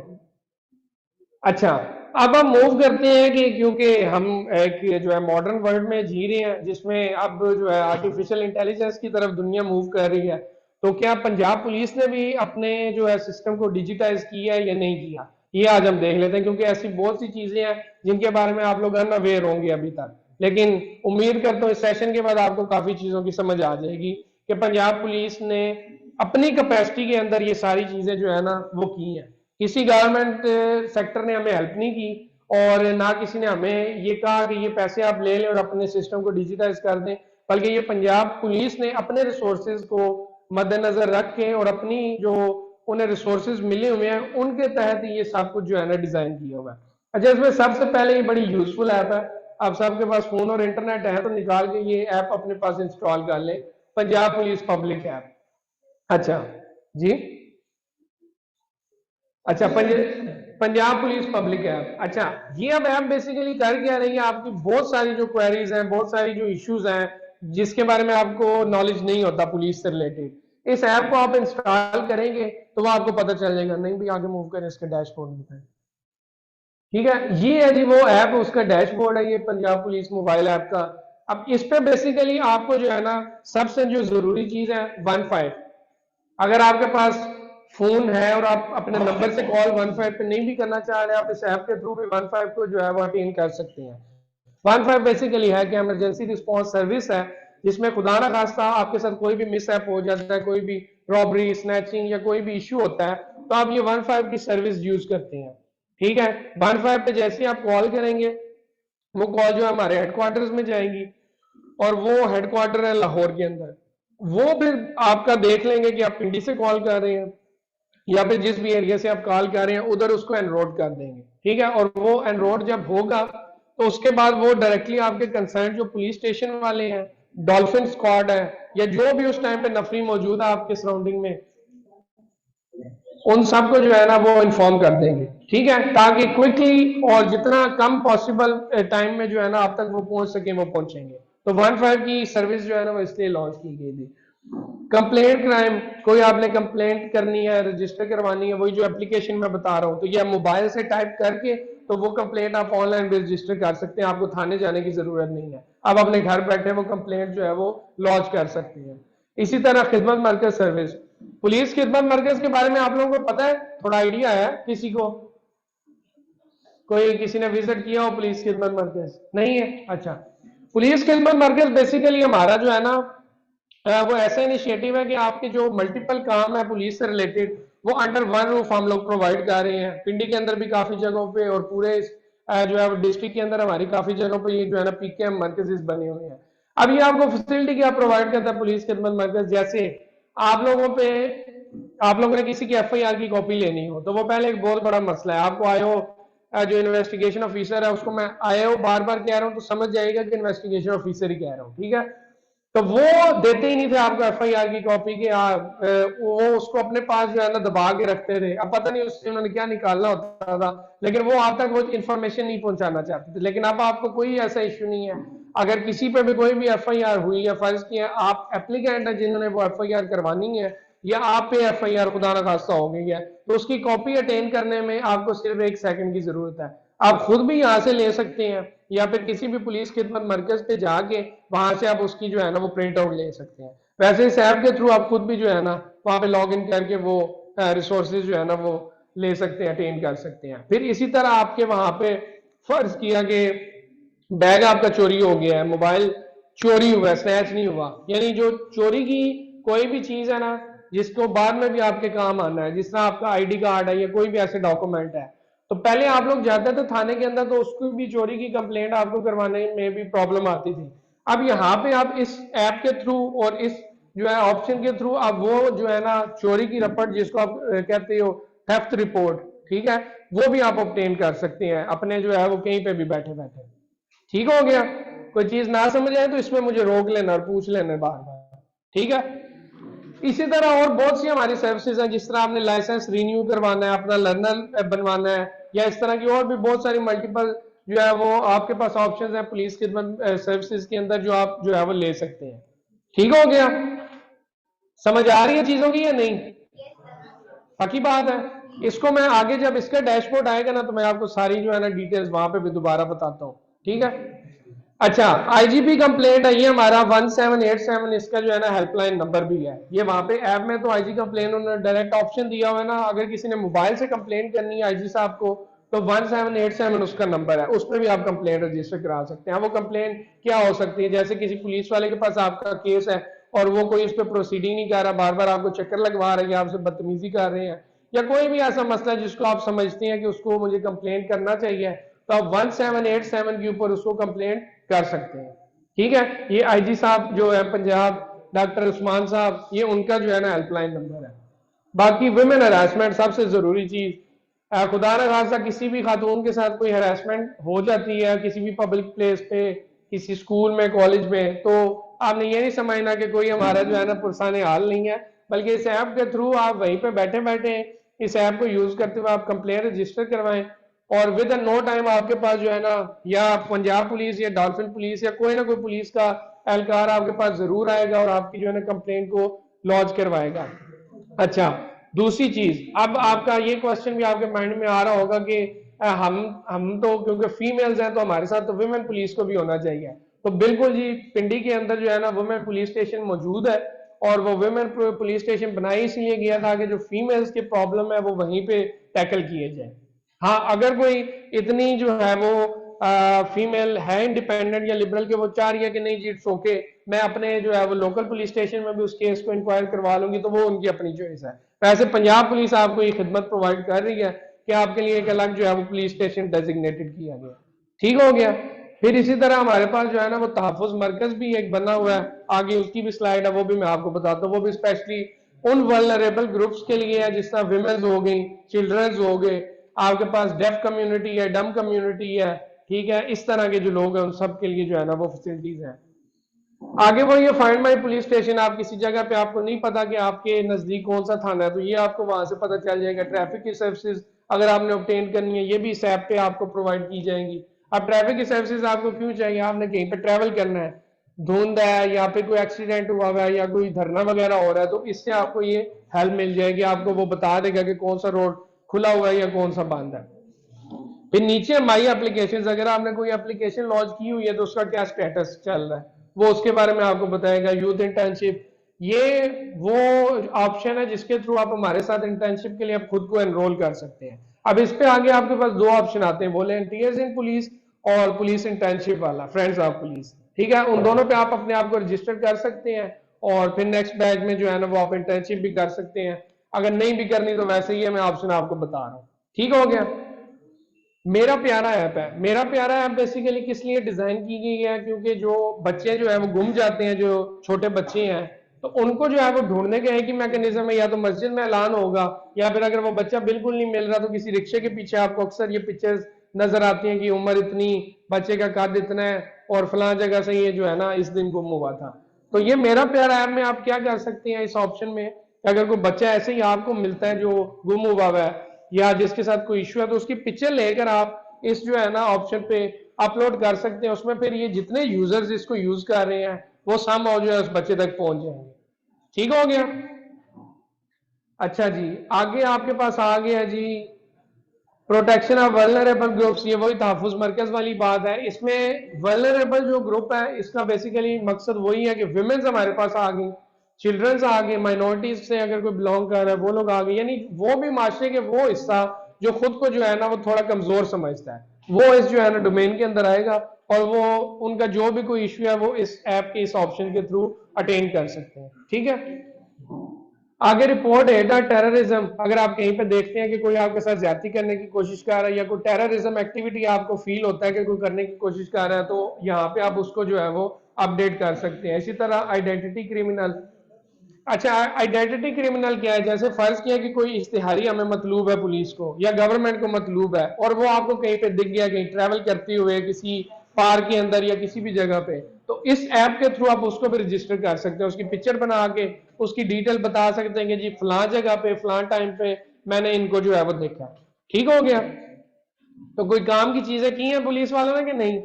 अच्छा, अब हम मूव करते हैं कि क्योंकि हम एक जो है मॉडर्न वर्ल्ड में जी रहे हैं जिसमें अब जो है आर्टिफिशियल इंटेलिजेंस की तरफ दुनिया मूव कर रही है, तो क्या पंजाब पुलिस ने भी अपने जो है सिस्टम को डिजिटाइज किया है या नहीं किया, ये आज हम देख लेते हैं, क्योंकि ऐसी बहुत सी चीजें हैं जिनके बारे में आप लोग अनअवेयर होंगे अभी तक। लेकिन उम्मीद करता हूँ इस सेशन के बाद आपको काफी चीजों की समझ आ जाएगी कि पंजाब पुलिस ने अपनी कैपेसिटी के अंदर ये सारी चीजें जो है ना वो की है। किसी गवर्नमेंट सेक्टर ने हमें हेल्प नहीं की, और ना किसी ने हमें ये कहा कि ये पैसे आप ले लें और अपने सिस्टम को डिजिटाइज कर दें, बल्कि ये पंजाब पुलिस ने अपने रिसोर्सेज को मद्देनजर रख के और अपनी जो उन्हें रिसोर्सेज मिले हुए हैं उनके तहत ये सब कुछ जो है ना डिजाइन किया हुआ है। अच्छा, इसमें सबसे पहले ये बड़ी यूजफुल ऐप है, आप सबके पास फोन और इंटरनेट है तो निकाल के ये ऐप अपने पास इंस्टॉल कर लें, पंजाब पुलिस पब्लिक ऐप। अच्छा जी, अच्छा पंजाब पुलिस पब्लिक ऐप। अच्छा, ये अब ऐप बेसिकली कर क्या रही है, आपकी बहुत सारी जो क्वेरीज हैं, बहुत सारी जो इश्यूज हैं जिसके बारे में आपको नॉलेज नहीं होता पुलिस से रिलेटेड, इस ऐप को आप इंस्टॉल करेंगे तो वो आपको पता चल जाएगा। नहीं भी आगे मूव करें, इसके डैशबोर्ड में। ठीक है, ये है जी वो ऐप, उसका डैशबोर्ड है ये पंजाब पुलिस मोबाइल ऐप का। अब इस पे बेसिकली आपको जो है ना सबसे जो जरूरी चीज है 15, अगर आपके पास फोन है और आप अपने नंबर से कॉल 15 पे नहीं भी करना चाह रहे, आप इस ऐप के थ्रू भी 15 को जो है वो अटेन कर सकते हैं। 15 बेसिकली है कि इमरजेंसी रिस्पॉन्स सर्विस है, जिसमें खुदा ना खास्ता आपके साथ कोई भी मिस ऐप हो जाता है, कोई भी रॉबरी, स्नैचिंग या कोई भी इश्यू होता है, तो आप ये 15 की सर्विस यूज करते हैं। ठीक है, 15 पे जैसे ही आप कॉल करेंगे वो कॉल जो है हमारे हेडक्वार्टर्स में जाएंगी, और वो हेडक्वार्टर है लाहौर के अंदर, वो फिर आपका देख लेंगे कि आप पिंडी से कॉल कर रहे हैं या फिर जिस भी एरिया से आप कॉल कर रहे हैं उधर उसको एनरोड कर देंगे। ठीक है, और वो एनरोड जब होगा तो उसके बाद वो डायरेक्टली आपके कंसर्न जो पुलिस स्टेशन वाले हैं, डॉल्फिन स्क्वाड है, या जो भी उस टाइम पे नफरी मौजूद है आपके सराउंडिंग में, उन सबको जो है ना वो इन्फॉर्म कर देंगे। ठीक है, ताकि क्विकली और जितना कम पॉसिबल टाइम में जो है ना आप तक वो पहुंच सके, वो पहुंचेंगे। तो 15 की सर्विस जो है ना वो इसलिए लॉन्च की गई थी। कंप्लेंट क्राइम, कोई आपने कंप्लेंट करनी है, रजिस्टर करवानी है, वही जो एप्लीकेशन में बता रहा हूँ, तो ये मोबाइल से टाइप करके तो वो कंप्लेंट आप ऑनलाइन भी रजिस्टर कर सकते हैं, आपको थाने जाने की जरूरत नहीं है, आप अपने घर बैठे वो कंप्लेंट जो है वो लॉन्च कर सकते हैं। इसी तरह खिदमत मरकज सर्विस, पुलिस खिदमत मरकज के बारे में आप लोगों को पता है, थोड़ा आइडिया है किसी को? कोई किसी ने विजिट किया हो पुलिस खिदमत मरकज? नहीं है। अच्छा, पुलिस खिदमत मरकज बेसिकली हमारा जो है ना वो ऐसा इनिशिएटिव है कि आपके जो मल्टीपल काम है पुलिस से रिलेटेड वो अंडर वन रूफ हम लोग प्रोवाइड कर रहे हैं। पिंडी के अंदर भी काफी जगहों पे और पूरे जो है डिस्ट्रिक्ट के अंदर हमारी काफी जगहों पे ये जो है ना पीकेएम मरकज बने हुए हैं। अब ये आपको फैसिलिटी क्या प्रोवाइड करता है पुलिस खिदमत मरकज, जैसे आप लोगों ने किसी की एफआईआर की कॉपी लेनी हो तो वो पहले एक बहुत बड़ा मसला है, आपको आए हो जो इन्वेस्टिगेशन ऑफिसर है उसको मैं आए हो बार बार कह रहा हूं तो समझ जाएगा कि इन्वेस्टिगेशन ऑफिसर ही कह रहा हूं। ठीक है, तो वो देते ही नहीं थे आपको एफआईआर की कॉपी के, वो उसको अपने पास जो है ना दबा के रखते थे। अब पता नहीं उससे उन्होंने क्या निकालना होता था, लेकिन वो आप तक वो इंफॉर्मेशन नहीं पहुंचाना चाहते थे। लेकिन अब आपको कोई ऐसा इश्यू नहीं है, अगर किसी पे भी कोई भी एफआईआर हुई या फर्ज किया आप एप्लीकेंट है जिन्होंने वो एफआईआर करवानी है या आप पे एफआईआर खुदा ना खास्ता हो गई है, तो उसकी कॉपी अटेन करने में आपको सिर्फ 1 सेकंड की जरूरत है। आप खुद भी यहाँ से ले सकते हैं या फिर किसी भी पुलिस खिदमत मरकज पे जाके वहां से आप उसकी जो है ना वो प्रिंट आउट ले सकते हैं। वैसे इस ऐप के थ्रू आप खुद भी जो है ना वहां पे लॉग इन करके वो रिसोर्सेज जो है ना वो ले सकते हैं, अटेन कर सकते हैं। फिर इसी तरह आपके वहां पे फर्ज किया कि बैग आपका चोरी हो गया है, मोबाइल चोरी हुआ है, स्नैच नहीं हुआ, यानी जो चोरी की कोई भी चीज है ना जिसको बाद में भी आपके काम आना है, जिस तरह आपका आईडी कार्ड है या कोई भी ऐसे डॉक्यूमेंट है, तो पहले आप लोग जाते थे थाने के अंदर तो उसको भी चोरी की कंप्लेंट आपको करवाने में भी प्रॉब्लम आती थी। अब यहाँ पे आप इस ऐप के थ्रू और इस जो है ऑप्शन के थ्रू आप वो जो है ना चोरी की रपट जिसको आप कहते हो थेफ्ट रिपोर्ट, ठीक है, वो भी आप ऑब्टेन कर सकते हैं अपने जो है वो कहीं पे भी बैठे बैठे। ठीक हो गया? कोई चीज ना समझ आए तो इसमें मुझे रोक लेना और पूछ लेना बार बार, ठीक है? इसी तरह और बहुत सी हमारी सर्विसेज हैं, जिस तरह आपने लाइसेंस रिन्यू करवाना है, अपना लर्नर बनवाना है, या इस तरह की और भी बहुत सारी मल्टीपल जो है वो आपके पास ऑप्शंस हैं पुलिस खिदमत सर्विसेज के अंदर जो आप जो है वो ले सकते हैं। ठीक हो गया? समझ आ रही है चीजों की या नहीं? बाकी बात है, इसको मैं आगे जब इसका डैशबोर्ड आएगा ना तो मैं आपको सारी जो है ना डिटेल्स वहां पे भी दोबारा बताता हूँ, ठीक है? अच्छा, आईजीपी कंप्लेंट है ये हमारा 1787, इसका जो है ना हेल्पलाइन नंबर भी है। ये वहां पे ऐप में तो आईजी कंप्लेंट उन्होंने डायरेक्ट ऑप्शन दिया हुआ है ना, अगर किसी ने मोबाइल से कंप्लेंट करनी है आईजी साहब को तो 1787 उसका नंबर है, उस पर भी आप कंप्लेंट रजिस्टर करा सकते हैं। वो कंप्लेंट क्या हो सकती है, जैसे किसी पुलिस वाले के पास आपका केस है और वो कोई उस पर प्रोसीडिंग नहीं कर रहा, बार बार आपको चक्कर लगवा रहे हैं, आपसे बदतमीजी कर रहे हैं, या कोई भी ऐसा मसला जिसको आप समझते हैं कि उसको मुझे कंप्लेंट करना चाहिए, तो आप 1787 के ऊपर उसको कंप्लेंट कर सकते हैं। ठीक है? ये आईजी साहब जो है पंजाब डॉक्टर उस्मान साहब, ये उनका जो है ना हेल्पलाइन नंबर है। बाकी वुमेन हरासमेंट सबसे जरूरी चीज, खुदा न खासा किसी भी खातून के साथ कोई हरासमेंट हो जाती है किसी भी पब्लिक प्लेस पे, किसी स्कूल में, कॉलेज में, तो आपने ये नहीं समझना कि कोई हमारा जो है ना पुरसाने हाल नहीं है, बल्कि इस ऐप के थ्रू आप वहीं पे बैठे बैठे इस ऐप को यूज करते हुए आप कंप्लेंट रजिस्टर करवाएं और विद इन नो टाइम आपके पास जो है ना या पंजाब पुलिस या डॉल्फिन पुलिस या कोई ना कोई पुलिस का एहलकार आपके पास जरूर आएगा और आपकी जो है ना कंप्लेंट को लॉन्च करवाएगा। अच्छा, दूसरी चीज, अब आपका ये क्वेश्चन भी आपके माइंड में आ रहा होगा कि हम तो क्योंकि फीमेल्स हैं तो हमारे साथ तो वुमेन पुलिस को भी होना चाहिए। तो बिल्कुल जी, पिंडी के अंदर जो है ना वुमेन पुलिस स्टेशन मौजूद है और वो वुमेन पुलिस स्टेशन बनाई इसलिए गया था कि जो फीमेल्स के प्रॉब्लम है वो वहीं पे टैकल किए जाए। हाँ, अगर कोई इतनी जो है वो फीमेल है इंडिपेंडेंट या लिबरल के वो चाह रही है कि नहीं जी इट्स ओके, मैं अपने जो है वो लोकल पुलिस स्टेशन में भी उस केस को इंक्वायर करवा लूंगी, तो वो उनकी अपनी चॉइस है। वैसे पंजाब पुलिस आपको ये खिदमत प्रोवाइड कर रही है कि आपके लिए एक अलग जो है वो पुलिस स्टेशन डेजिग्नेटेड किया गया। ठीक हो गया? फिर इसी तरह हमारे पास जो है ना वो तहफुज मरकज भी एक बना हुआ है, आगे उसकी भी स्लाइड है, वो भी मैं आपको बताता हूँ। वो भी स्पेशली उन वल्नरेबल ग्रुप्स के लिए है, जिस तरह विमेन्स हो गई, चिल्ड्रंस हो गए, आपके पास डेफ कम्युनिटी है, डम कम्युनिटी है, ठीक है, इस तरह के जो लोग हैं उन सब के लिए जो है ना वो फैसिलिटीज हैं। आगे वो ये फाइंड माई पुलिस स्टेशन, आप किसी जगह पे आपको नहीं पता कि आपके नजदीक कौन सा थाना है, तो ये आपको वहां से पता चल जाएगा। ट्रैफिक की सर्विसेज अगर आपने ऑब्टेन करनी है, ये भी इस ऐप पे आपको प्रोवाइड की जाएंगी। अब ट्रैफिक की सर्विसेज आपको क्यों चाहिए, आपने कहीं पे ट्रैवल करना है, धुंध है या फिर कोई एक्सीडेंट हुआ है या कोई धरना वगैरह हो रहा है, तो इससे आपको ये हेल्प मिल जाएगी, आपको वो बता देगा कि कौन सा रोड खुला हुआ है या कौन सा बंद है। फिर नीचे माई एप्लीकेशन, अगर आपने कोई एप्लीकेशन लॉन्च की हुई है तो उसका क्या स्टेटस चल रहा है वो उसके बारे में आपको बताएगा। यूथ इंटर्नशिप, ये वो ऑप्शन है जिसके थ्रू आप हमारे साथ इंटर्नशिप के लिए आप खुद को एनरोल कर सकते हैं। अब इस पे आगे आपके पास दो ऑप्शन आते हैं, वॉलंटियर्स इन पुलिस और पुलिस इंटर्नशिप वाला, फ्रेंड्स ऑफ पुलिस। ठीक है, उन दोनों पे आप अपने आप को रजिस्टर कर सकते हैं और फिर नेक्स्ट बैच में जो है ना वो आप इंटर्नशिप भी कर सकते हैं। अगर नहीं भी करनी तो वैसे ही है, मैं ऑप्शन आपको बता रहा हूँ। ठीक हो गया? मेरा प्यारा ऐप है। मेरा प्यारा ऐप बेसिकली किस लिए डिजाइन की गई है, क्योंकि जो बच्चे जो है वो गुम जाते हैं, जो छोटे बच्चे हैं, तो उनको जो है वो ढूंढने का एक ही मैकेनिज्म है, या तो मस्जिद में ऐलान होगा या फिर अगर वो बच्चा बिल्कुल नहीं मिल रहा तो किसी रिक्शे के पीछे आपको अक्सर ये पिक्चर्स नजर आती हैं कि उम्र इतनी, बच्चे का कद इतना है और फलां जगह से ये जो है ना इस दिन गुम हुआ था। तो ये मेरा प्यारा ऐप में आप क्या कर सकते हैं इस ऑप्शन में, अगर कोई बच्चा ऐसे ही आपको मिलता है जो गुम हुआ है या जिसके साथ कोई इश्यू है, तो उसकी पिक्चर लेकर आप इस जो है ना ऑप्शन पे अपलोड कर सकते हैं। उसमें फिर ये जितने यूजर्स इसको यूज कर रहे हैं वो सम जो है उस बच्चे तक पहुंच जाएंगे। ठीक हो गया? अच्छा जी, आगे आपके पास आ गया जी प्रोटेक्शन ऑफ वल्नरेबल ग्रुप्स। ये वही तहफुज मरकज वाली बात है। इसमें वल्नरेबल जो ग्रुप है इसका बेसिकली मकसद वही है कि विमेन्स हमारे पास आ गई, चिल्ड्रंस आ गए, माइनॉरिटीज से अगर कोई बिलोंग कर रहा है वो लोग आ गए, यानी वो भी माशरे के वो हिस्सा जो खुद को जो है ना वो थोड़ा कमजोर समझता है, वो इस जो है ना डोमेन के अंदर आएगा और वो उनका जो भी कोई इश्यू है वो इस ऐप के इस ऑप्शन के थ्रू अटेंड कर सकते हैं। ठीक है, आगे रिपोर्ट है टेररिज्म। अगर आप कहीं पे देखते हैं कि कोई आपके साथ ज्यादती करने की कोशिश कर रहा है या कोई टेररिज्म एक्टिविटी आपको फील होता है कि कोई करने की कोशिश कर रहा है, तो यहाँ पे आप उसको जो है वो अपडेट कर सकते हैं। इसी तरह आइडेंटिटी क्रिमिनल। अच्छा, आइडेंटिटी क्रिमिनल क्या है? जैसे फर्ज किया कि कोई इश्तिहारी हमें मतलूब है, पुलिस को या गवर्नमेंट को मतलूब है, और वो आपको कहीं पे दिख गया, कहीं ट्रैवल करते हुए किसी पार्क के अंदर या किसी भी जगह पे, तो इस ऐप के थ्रू आप उसको भी रजिस्टर कर सकते हैं। उसकी पिक्चर बना के उसकी डिटेल बता सकते हैं कि जी फलां जगह पे फलां टाइम पे मैंने इनको जो है वो देखा। ठीक हो गया? तो कोई काम की चीजें की हैं पुलिस वालों ने कि नहीं?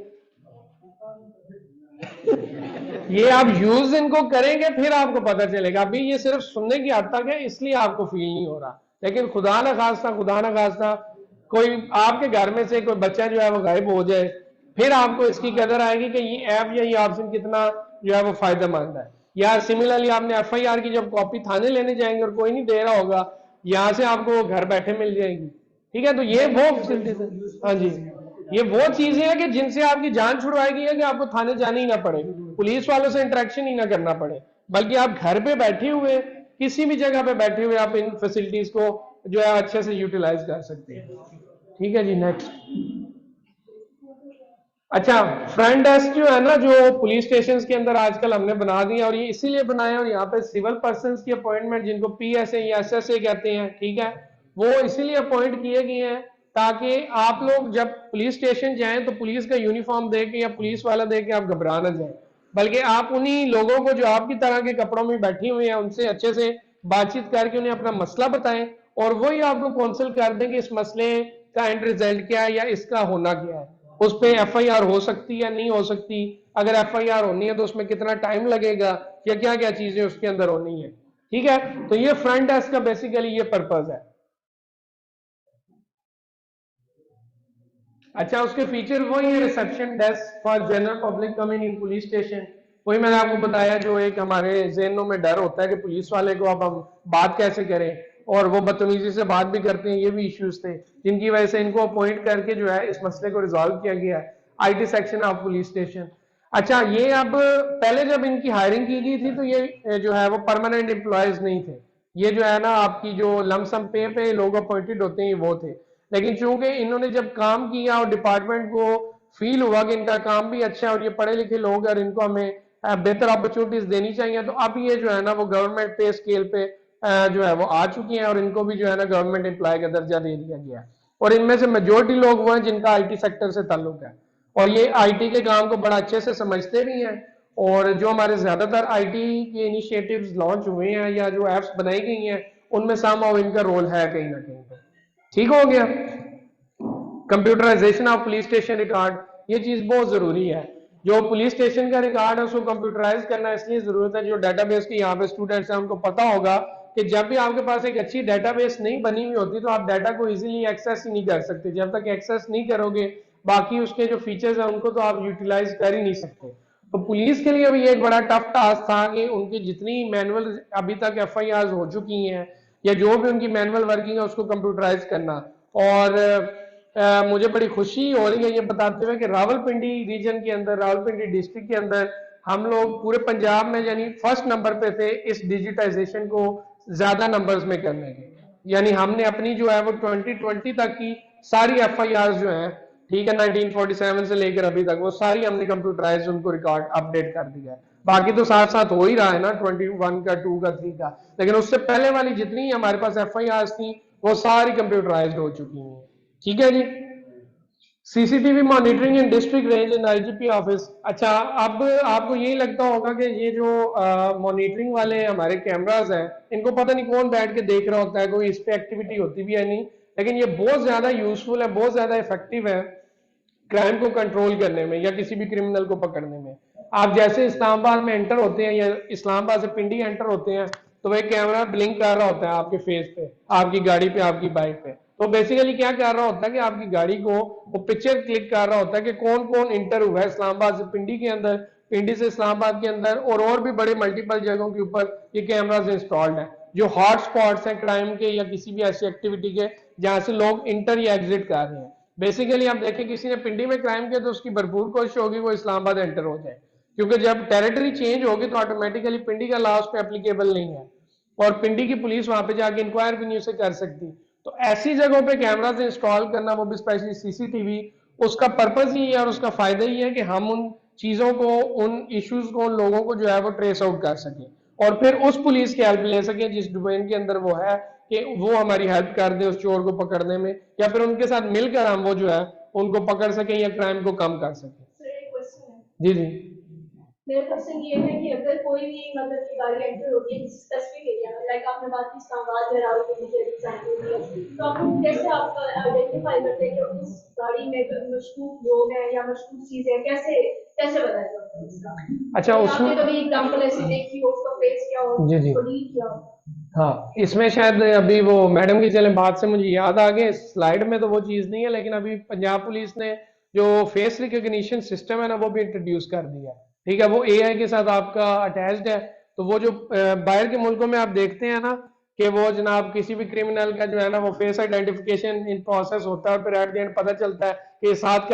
ये आप यूज इनको करेंगे फिर आपको पता चलेगा। अभी ये सिर्फ सुनने की हद तक है, इसलिए आपको फील नहीं हो रहा। लेकिन खुदा ना खास्ता कोई आपके घर में से कोई बच्चा जो है वो गायब हो जाए, फिर आपको इसकी कदर आएगी कि ये ऐप या ये ऑप्शन कितना जो है वो फायदेमंद है। या सिमिलरली आपने FIR की जब कॉपी थाने लेने जाएंगे और कोई नहीं दे रहा होगा, यहां से आपको घर बैठे मिल जाएगी। ठीक है, तो ये वो फैसिलिटीज है। हाँ जी, ये वो चीजें हैं कि जिनसे आपकी जान छुड़वाएगी है कि आपको थाने जाने ही ना पड़े, पुलिस वालों से इंटरेक्शन ही ना करना पड़े, बल्कि आप घर पे बैठे हुए किसी भी जगह पे बैठे हुए आप इन फैसिलिटीज को जो है अच्छे से यूटिलाइज कर सकते हैं। ठीक है जी, नेक्स्ट। अच्छा, फ्रंट डेस्क जो है ना, जो पुलिस स्टेशन के अंदर आजकल हमने बना दिया, और ये इसीलिए बनाया, और यहाँ पे सिविल पर्सन की अपॉइंटमेंट जिनको PSA या SSA कहते हैं, ठीक है, वो इसीलिए अपॉइंट किए गए हैं ताकि आप लोग जब पुलिस स्टेशन जाएं तो पुलिस का यूनिफॉर्म देके या पुलिस वाला देके आप घबरा ना जाएं, बल्कि आप उन्हीं लोगों को जो आपकी तरह के कपड़ों में बैठी हुए हैं उनसे अच्छे से बातचीत करके उन्हें अपना मसला बताएं, और वही आपको काउंसिल कर दें कि इस मसले का एंड रिजल्ट क्या है या इसका होना क्या है। उस पर FIR हो सकती है या नहीं हो सकती, अगर FIR होनी है तो उसमें कितना टाइम लगेगा, या क्या क्या चीजें उसके अंदर होनी है। ठीक है, तो ये फ्रंट डेस्क का बेसिकली ये पर्पज है। अच्छा, उसके फीचर वही है, reception desk for general public coming in police station. वही मैंने आपको बताया, जो एक हमारे जहनों में डर होता है कि पुलिस वाले को अब हम बात कैसे करें, और वो बदतमीजी से बात भी करते हैं, ये भी इश्यूज थे जिनकी वजह से इनको अपॉइंट करके जो है इस मसले को रिजॉल्व किया गया है, IT section of police station. अच्छा, ये अब पहले जब इनकी हायरिंग की गई थी तो ये जो है वो परमानेंट एम्प्लॉयज नहीं थे, ये जो है ना आपकी जो लमसम पे लोग अपॉइंटेड होते हैं वो थे। लेकिन चूंकि इन्होंने जब काम किया और डिपार्टमेंट को फील हुआ कि इनका काम भी अच्छा है और ये पढ़े लिखे लोग और इनको हमें बेहतर अपॉर्चुनिटीज देनी चाहिए, तो अब ये जो है ना वो गवर्नमेंट पे स्केल पे जो है वो आ चुकी हैं, और इनको भी जो है ना गवर्नमेंट एम्प्लॉय का दर्जा दे दिया गया है। और इनमें से मेजोरिटी लोग वो हैं जिनका IT सेक्टर से ताल्लुक है, और ये IT के काम को बड़ा अच्छे से समझते भी हैं। और जो हमारे ज्यादातर IT के इनिशिएटिव्स लॉन्च हुए हैं या जो एप्स बनाई गई हैं, उनमें सामहाउ इनका रोल है कहीं ना कहीं पे। ठीक हो गया? Computerisation of police station record, ये चीज बहुत जरूरी है। जो पुलिस स्टेशन का रिकॉर्ड है उसको कंप्यूटराइज करना इसलिए जरूरत है, जो डेटाबेस के यहाँ पे स्टूडेंट्स हैं उनको पता होगा कि जब भी आपके पास एक अच्छी डेटाबेस नहीं बनी हुई होती तो आप डाटा को इजीली एक्सेस ही नहीं कर सकते। जब तक एक्सेस नहीं करोगे बाकी उसके जो फीचर्स हैं उनको तो आप यूटिलाइज कर ही नहीं सकते। तो पुलिस के लिए भी एक बड़ा टफ टास्क था कि उनकी जितनी मैनुअल अभी तक FIRs हो चुकी हैं या जो भी उनकी मैनुअल वर्किंग है उसको कंप्यूटराइज करना। और मुझे बड़ी खुशी हो रही है ये बताते हुए कि रावलपिंडी रीजन के अंदर, रावलपिंडी डिस्ट्रिक्ट के अंदर हम लोग पूरे पंजाब में यानी फर्स्ट नंबर पे थे इस डिजिटाइजेशन को ज्यादा नंबर्स में करने के। यानी हमने अपनी जो है वो 2020 तक की सारी FIRs जो है, ठीक है, 1947 से लेकर अभी तक, वो सारी हमने कंप्यूटराइज उनको रिकॉर्ड अपडेट कर दिया है। बाकी तो साथ साथ हो ही रहा है ना, 21 का, 2 का, 3 का, लेकिन उससे पहले वाली जितनी हमारे पास FIRs थी वो सारी कंप्यूटराइज्ड हो चुकी हैं। ठीक है जी। CCTV मॉनिटरिंग इन डिस्ट्रिक्ट रेंज इन IGP ऑफिस। अच्छा, अब आपको यही लगता होगा कि ये जो मॉनिटरिंग वाले हमारे कैमरास हैं इनको पता नहीं कौन बैठ के देख रहा होता है, कोई इस पे एक्टिविटी होती भी है नहीं, लेकिन ये बहुत ज्यादा यूजफुल है, बहुत ज्यादा इफेक्टिव है क्राइम को कंट्रोल करने में या किसी भी क्रिमिनल को पकड़ने में। आप जैसे इस्लामाबाद में एंटर होते हैं या इस्लामाबाद से पिंडी एंटर होते हैं तो वह कैमरा ब्लिंक कर रहा होता है आपके फेस पे, आपकी गाड़ी पे, आपकी बाइक पे। तो बेसिकली क्या कर रहा होता है कि आपकी गाड़ी को वो पिक्चर क्लिक कर रहा होता है कि कौन कौन इंटर हुआ है इस्लामाबाद से पिंडी के अंदर, पिंडी से इस्लामाबाद के अंदर, और भी बड़े मल्टीपल जगहों के ऊपर ये कैमराज इंस्टॉल्ड है जो हॉट स्पॉट्स हैं क्राइम के या किसी भी ऐसी एक्टिविटी के जहां से लोग इंटर या एग्जिट कर रहे हैं। बेसिकली आप देखें किसी ने पिंडी में क्राइम किया तो उसकी भरपूर कोशिश होगी वो इस्लामाबाद एंटर हो जाए, क्योंकि जब टेरिटरी चेंज होगी तो ऑटोमेटिकली पिंडी का लॉ उस पर एप्लीकेबल नहीं है और पिंडी की पुलिस वहां पे जाके इंक्वायर भी नहीं उसे कर सकती। तो ऐसी जगहों पे कैमरास इंस्टॉल करना, वो भी स्पेशली सीसीटीवी, उसका पर्पज ही है और उसका फायदा ही है कि हम उन चीजों को, उन इश्यूज को, उन लोगों को जो है वो ट्रेस आउट कर सकें और फिर उस पुलिस की हेल्प ले सकें जिस डोमेन के अंदर वो है, कि वो हमारी हेल्प कर दे उस चोर को पकड़ने में, या फिर उनके साथ मिलकर हम वो जो है उनको पकड़ सकें या क्राइम को कम कर सकें। सर एक क्वेश्चन है, जी जी। मेरा क्वेश्चन ये है कि अगर कोई भी मतलब की गाड़ी एंटर होती है स्पेसिफिक एरिया में, लाइक आपने बात की इस्लामाबाद या रावलपिंडी के एग्जांपल दिया, तो आप कैसे आप आइडेंटिफाई करते हैं कि उस गाड़ी में मशकूक लोग हैं या मशकूक चीजें हैं, कैसे कैसे बताया जाता है इसका? अच्छा, उसमें आपने कभी एग्जांपल ऐसे देखी हो, उसका फेस क्या हो, जी जी, उसको रीड किया हो? हाँ, इसमें शायद अभी वो मैडम की चले बात से मुझे याद आ गया, स्लाइड में तो वो चीज़ नहीं है, लेकिन अभी पंजाब पुलिस ने जो फेस रिकॉग्निशन सिस्टम है ना वो भी इंट्रोड्यूस कर दिया, ठीक है, वो एआई के साथ आपका अटैच्ड है। तो वो जो बाहर के मुल्कों में आप देखते हैं ना कि वो जनाब किसी भी क्रिमिनल का जो है ना वो फेस आइडेंटिफिकेशन इन प्रोसेस होता है और फिर एट द एंड पता चलता है कि साथ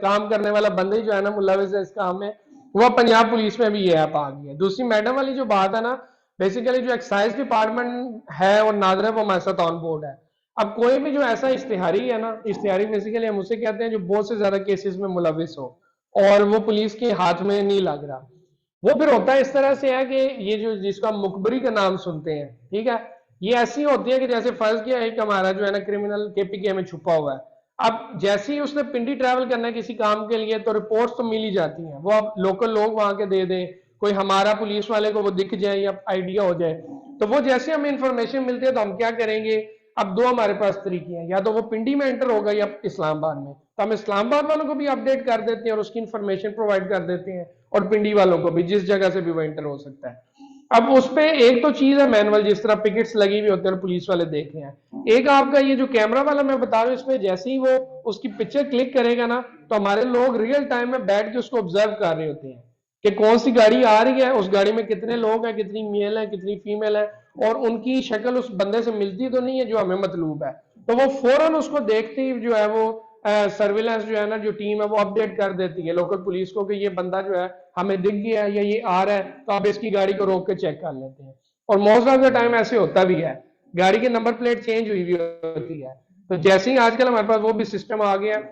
काम करने वाला बंदा ही जो है ना मुलविस है इस काम में, वो पंजाब पुलिस में भी ये ऐप आ गई है। दूसरी मैडम वाली जो बात है ना, बेसिकली जो एक्साइज डिपार्टमेंट है और नादरा वो हमारे साथ ऑन बोर्ड है। अब कोई भी जो ऐसा इश्तिहारी है ना, इश्तिहारी बेसिकली हम उसे कहते हैं जो बहुत से ज्यादा केसेस में मुलविस हो और वो पुलिस के हाथ में नहीं लग रहा, वो फिर होता है इस तरह से है कि ये जो जिसको हम मुखबरी का नाम सुनते हैं, ठीक है, ये ऐसी होती है कि जैसे फर्ज किया एक हमारा जो है ना क्रिमिनल केपीके में छुपा हुआ है, अब जैसे ही उसने पिंडी ट्रैवल करना है किसी काम के लिए तो रिपोर्ट्स तो मिल ही जाती हैं, वो आप लोकल लोग वहां के दे दें, कोई हमारा पुलिस वाले को वो दिख जाए या आइडिया हो जाए, तो वो जैसे हमें इंफॉर्मेशन मिलती है तो हम क्या करेंगे, अब दो हमारे पास तरीके हैं, या तो वो पिंडी में एंटर होगा या इस्लामाबाद में, तो हम इस्लामाबाद वालों को भी अपडेट कर देते हैं और उसकी इंफॉर्मेशन प्रोवाइड कर देते हैं और पिंडी वालों को भी जिस जगह से भी वो एंटर हो सकता है। अब उस पे एक तो चीज है मैनुअल, जिस तरह पिकेट्स लगी हुई होती है और पुलिस वाले देख रहे हैं, एक आपका ये जो कैमरा वाला मैं बता रहा हूँ, इसमें जैसे ही वो उसकी पिक्चर क्लिक करेगा ना तो हमारे लोग रियल टाइम में बैठ के उसको ऑब्जर्व कर रहे होते हैं कि कौन सी गाड़ी आ रही है, उस गाड़ी में कितने लोग हैं, कितनी मेल है, कितनी फीमेल है, और उनकी शक्ल उस बंदे से मिलती तो नहीं है जो हमें मतलूब है, तो वो फौरन उसको देखते ही जो है वो सर्विलेंस जो है ना जो टीम है वो अपडेट कर देती है लोकल पुलिस को कि ये बंदा जो है हमें दिख गया है या ये आ रहा है, तो आप इसकी गाड़ी को रोक के चेक कर लेते हैं। और मोस्ट ऑफ द टाइम ऐसे होता भी है, गाड़ी की नंबर प्लेट चेंज हुई हुई होती है, तो जैसे ही आजकल हमारे पास वो भी सिस्टम आ गया,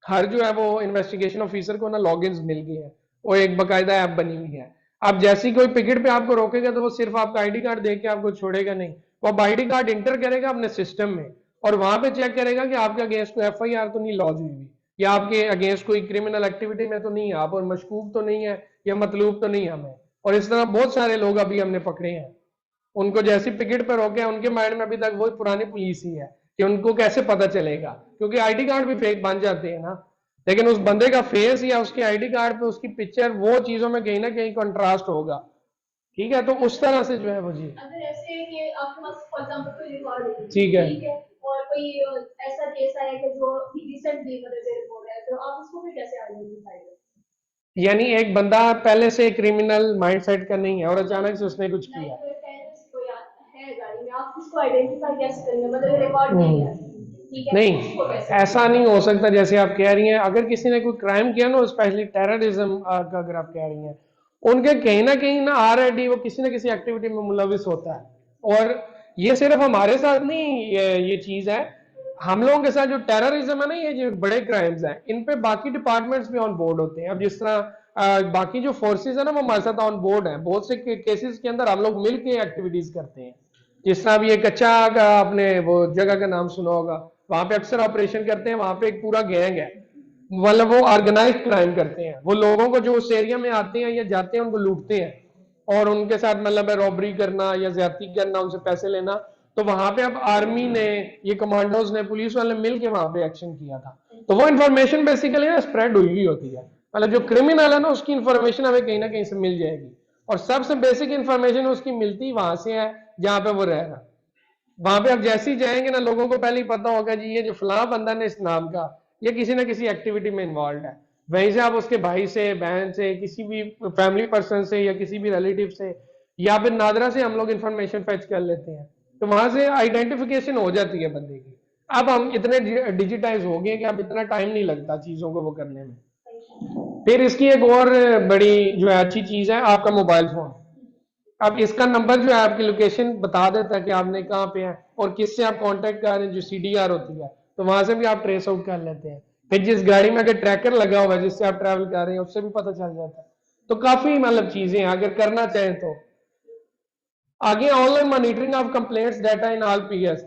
हर जो है वो इन्वेस्टिगेशन ऑफिसर को ना लॉगिन्स मिल गए हैं, वो एक बाकायदा ऐप बनी हुई है। अब जैसी कोई पिकेट पे आपको रोकेगा तो वो सिर्फ आपका आईडी कार्ड देख के आपको छोड़ेगा नहीं, वो अब आईडी कार्ड इंटर करेगा अपने सिस्टम में और वहां पे चेक करेगा कि आपके अगेंस्ट कोई एफआईआर तो नहीं लॉन्च हुई हुई, या आपके अगेंस्ट कोई क्रिमिनल एक्टिविटी में तो नहीं है आप, और मशकूक तो नहीं है या मतलूब तो नहीं हमें। और इस तरह बहुत सारे लोग अभी हमने पकड़े हैं, उनको जैसी पिकेट पर रोके उनके माइंड में अभी तक वही पुरानी पुलिस ही है कि उनको कैसे पता चलेगा, क्योंकि आईडी कार्ड भी फेक बन जाते हैं ना, लेकिन उस बंदे का फेस या उसके आईडी कार्ड पे उसकी पिक्चर वो चीजों में कहीं ना कहीं कंट्रास्ट होगा, ठीक है, तो उस तरह से जो है वो जी। अगर ऐसे है कि आपके पास फॉर एग्जांपल कोई रिकॉर्ड है, ठीक है, और कोई ऐसा केस आया कि जो रिसेंटली मतलब देर हो रहा है, तो आप उसको फिर कैसे आइडेंटिफाई करें? यानी एक बंदा पहले से क्रिमिनल माइंडसेट का नहीं है और अचानक से उसने कुछ किया, है गाड़ी में, आप उसको आइडेंटिफाई कैसे करेंगे? मतलब रिकॉर्ड नहीं है, ठीक है, नहीं ऐसा नहीं हो सकता जैसे आप कह रही हैं, अगर किसी ने कोई क्राइम किया ना, स्पेशली टेररिज्म का अगर आप कह रही हैं, उनके कहीं ना ऑलरेडी वो किसी ना किसी एक्टिविटी में मुलविस होता है, और ये सिर्फ हमारे साथ नहीं ये चीज है, हम लोगों के साथ जो टेररिज्म है ना, ये जो बड़े क्राइम्स हैं इन पे बाकी डिपार्टमेंट्स भी ऑन बोर्ड होते हैं। अब जिस तरह बाकी जो फोर्सेस है ना वो हमारे साथ ऑन बोर्ड है, बहुत से केसेस के अंदर हम लोग मिलकर एक्टिविटीज करते हैं, जिस तरह अभी ये कच्चा का आपने वो जगह का नाम सुना होगा, वहां पे अक्सर ऑपरेशन करते हैं, वहां पे एक पूरा गैंग है, मतलब वो ऑर्गेनाइज क्राइम करते हैं, वो लोगों को जो उस एरिया में आते हैं या जाते हैं उनको लूटते हैं और उनके साथ मतलब रॉबरी करना या ज्यादती करना, उनसे पैसे लेना, तो वहां पे अब आर्मी ने, ये कमांडोज ने, पुलिस वाले मिल के वहां पे एक्शन किया था, तो वो इन्फॉर्मेशन बेसिकली ना स्प्रेड हुई होती है, मतलब जो क्रिमिनल है ना उसकी इन्फॉर्मेशन हमें कहीं ना कहीं से मिल जाएगी, और सबसे बेसिक इन्फॉर्मेशन उसकी मिलती वहां से है जहां पे वो रह रहा, वहां पे आप जैसे ही जाएंगे ना लोगों को पहले ही पता होगा जी ये जो फलां बंदा ने इस नाम का ये किसी ना किसी एक्टिविटी में इन्वॉल्व है, वहीं से आप उसके भाई से, बहन से, किसी भी फैमिली पर्सन से या किसी भी रिलेटिव से या फिर नादरा से हम लोग इन्फॉर्मेशन फेच कर लेते हैं, तो वहां से आइडेंटिफिकेशन हो जाती है बंदे की। अब हम इतने डिजिटाइज हो गए कि अब इतना टाइम नहीं लगता चीजों को वो करने में। फिर इसकी एक और बड़ी जो है अच्छी चीज है आपका मोबाइल फोन। अब इसका नंबर जो है आपकी लोकेशन बता देता है कि आपने कहाँ पे है और किससे आप कांटेक्ट कर रहे हैं, जो सीडीआर होती है, तो वहां से भी आप ट्रेस आउट कर लेते हैं। फिर जिस गाड़ी में अगर ट्रैकर लगा हुआ है जिससे आप ट्रैवल कर रहे हैं उससे भी पता चल जाता है। तो काफी मतलब चीजें हैं अगर करना चाहें तो। आगे online monitoring of complaints data in all PS.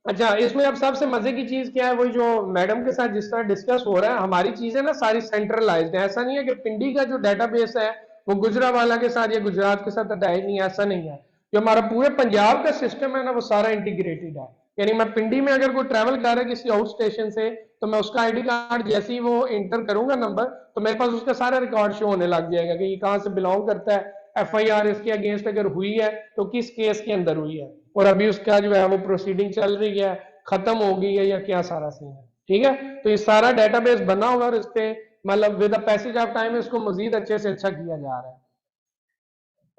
अच्छा, इसमें अब सबसे मजे की चीज क्या है, वही जो मैडम के साथ जिस तरह डिस्कस हो रहा है, हमारी चीजें ना सारी सेंट्रलाइज्ड है। ऐसा नहीं है कि पिंडी का जो डेटाबेस है वो गुजरावाला के साथ या गुजरात के साथ अटैच नहीं है, ऐसा नहीं है। जो हमारा पूरे पंजाब का सिस्टम है ना वो सारा इंटीग्रेटेड है। यानी मैं पिंडी में अगर कोई ट्रैवल कर रहा है किसी आउट स्टेशन से, तो मैं उसका आईडी कार्ड जैसे ही वो इंटर करूंगा नंबर, तो मेरे पास उसका सारा रिकॉर्ड शो होने लग जाएगा कि ये कहाँ से बिलोंग करता है, एफआईआर इसके अगेंस्ट अगर हुई है तो किस केस के अंदर हुई है, और अभी उसका जो है वो प्रोसीडिंग चल रही है, खत्म हो गई है या क्या सारा सीन है। ठीक है, तो ये सारा डेटाबेस बना हुआ है और इस पे मतलब with the passage of time इसको मजीद अच्छे से अच्छा किया जा रहा है।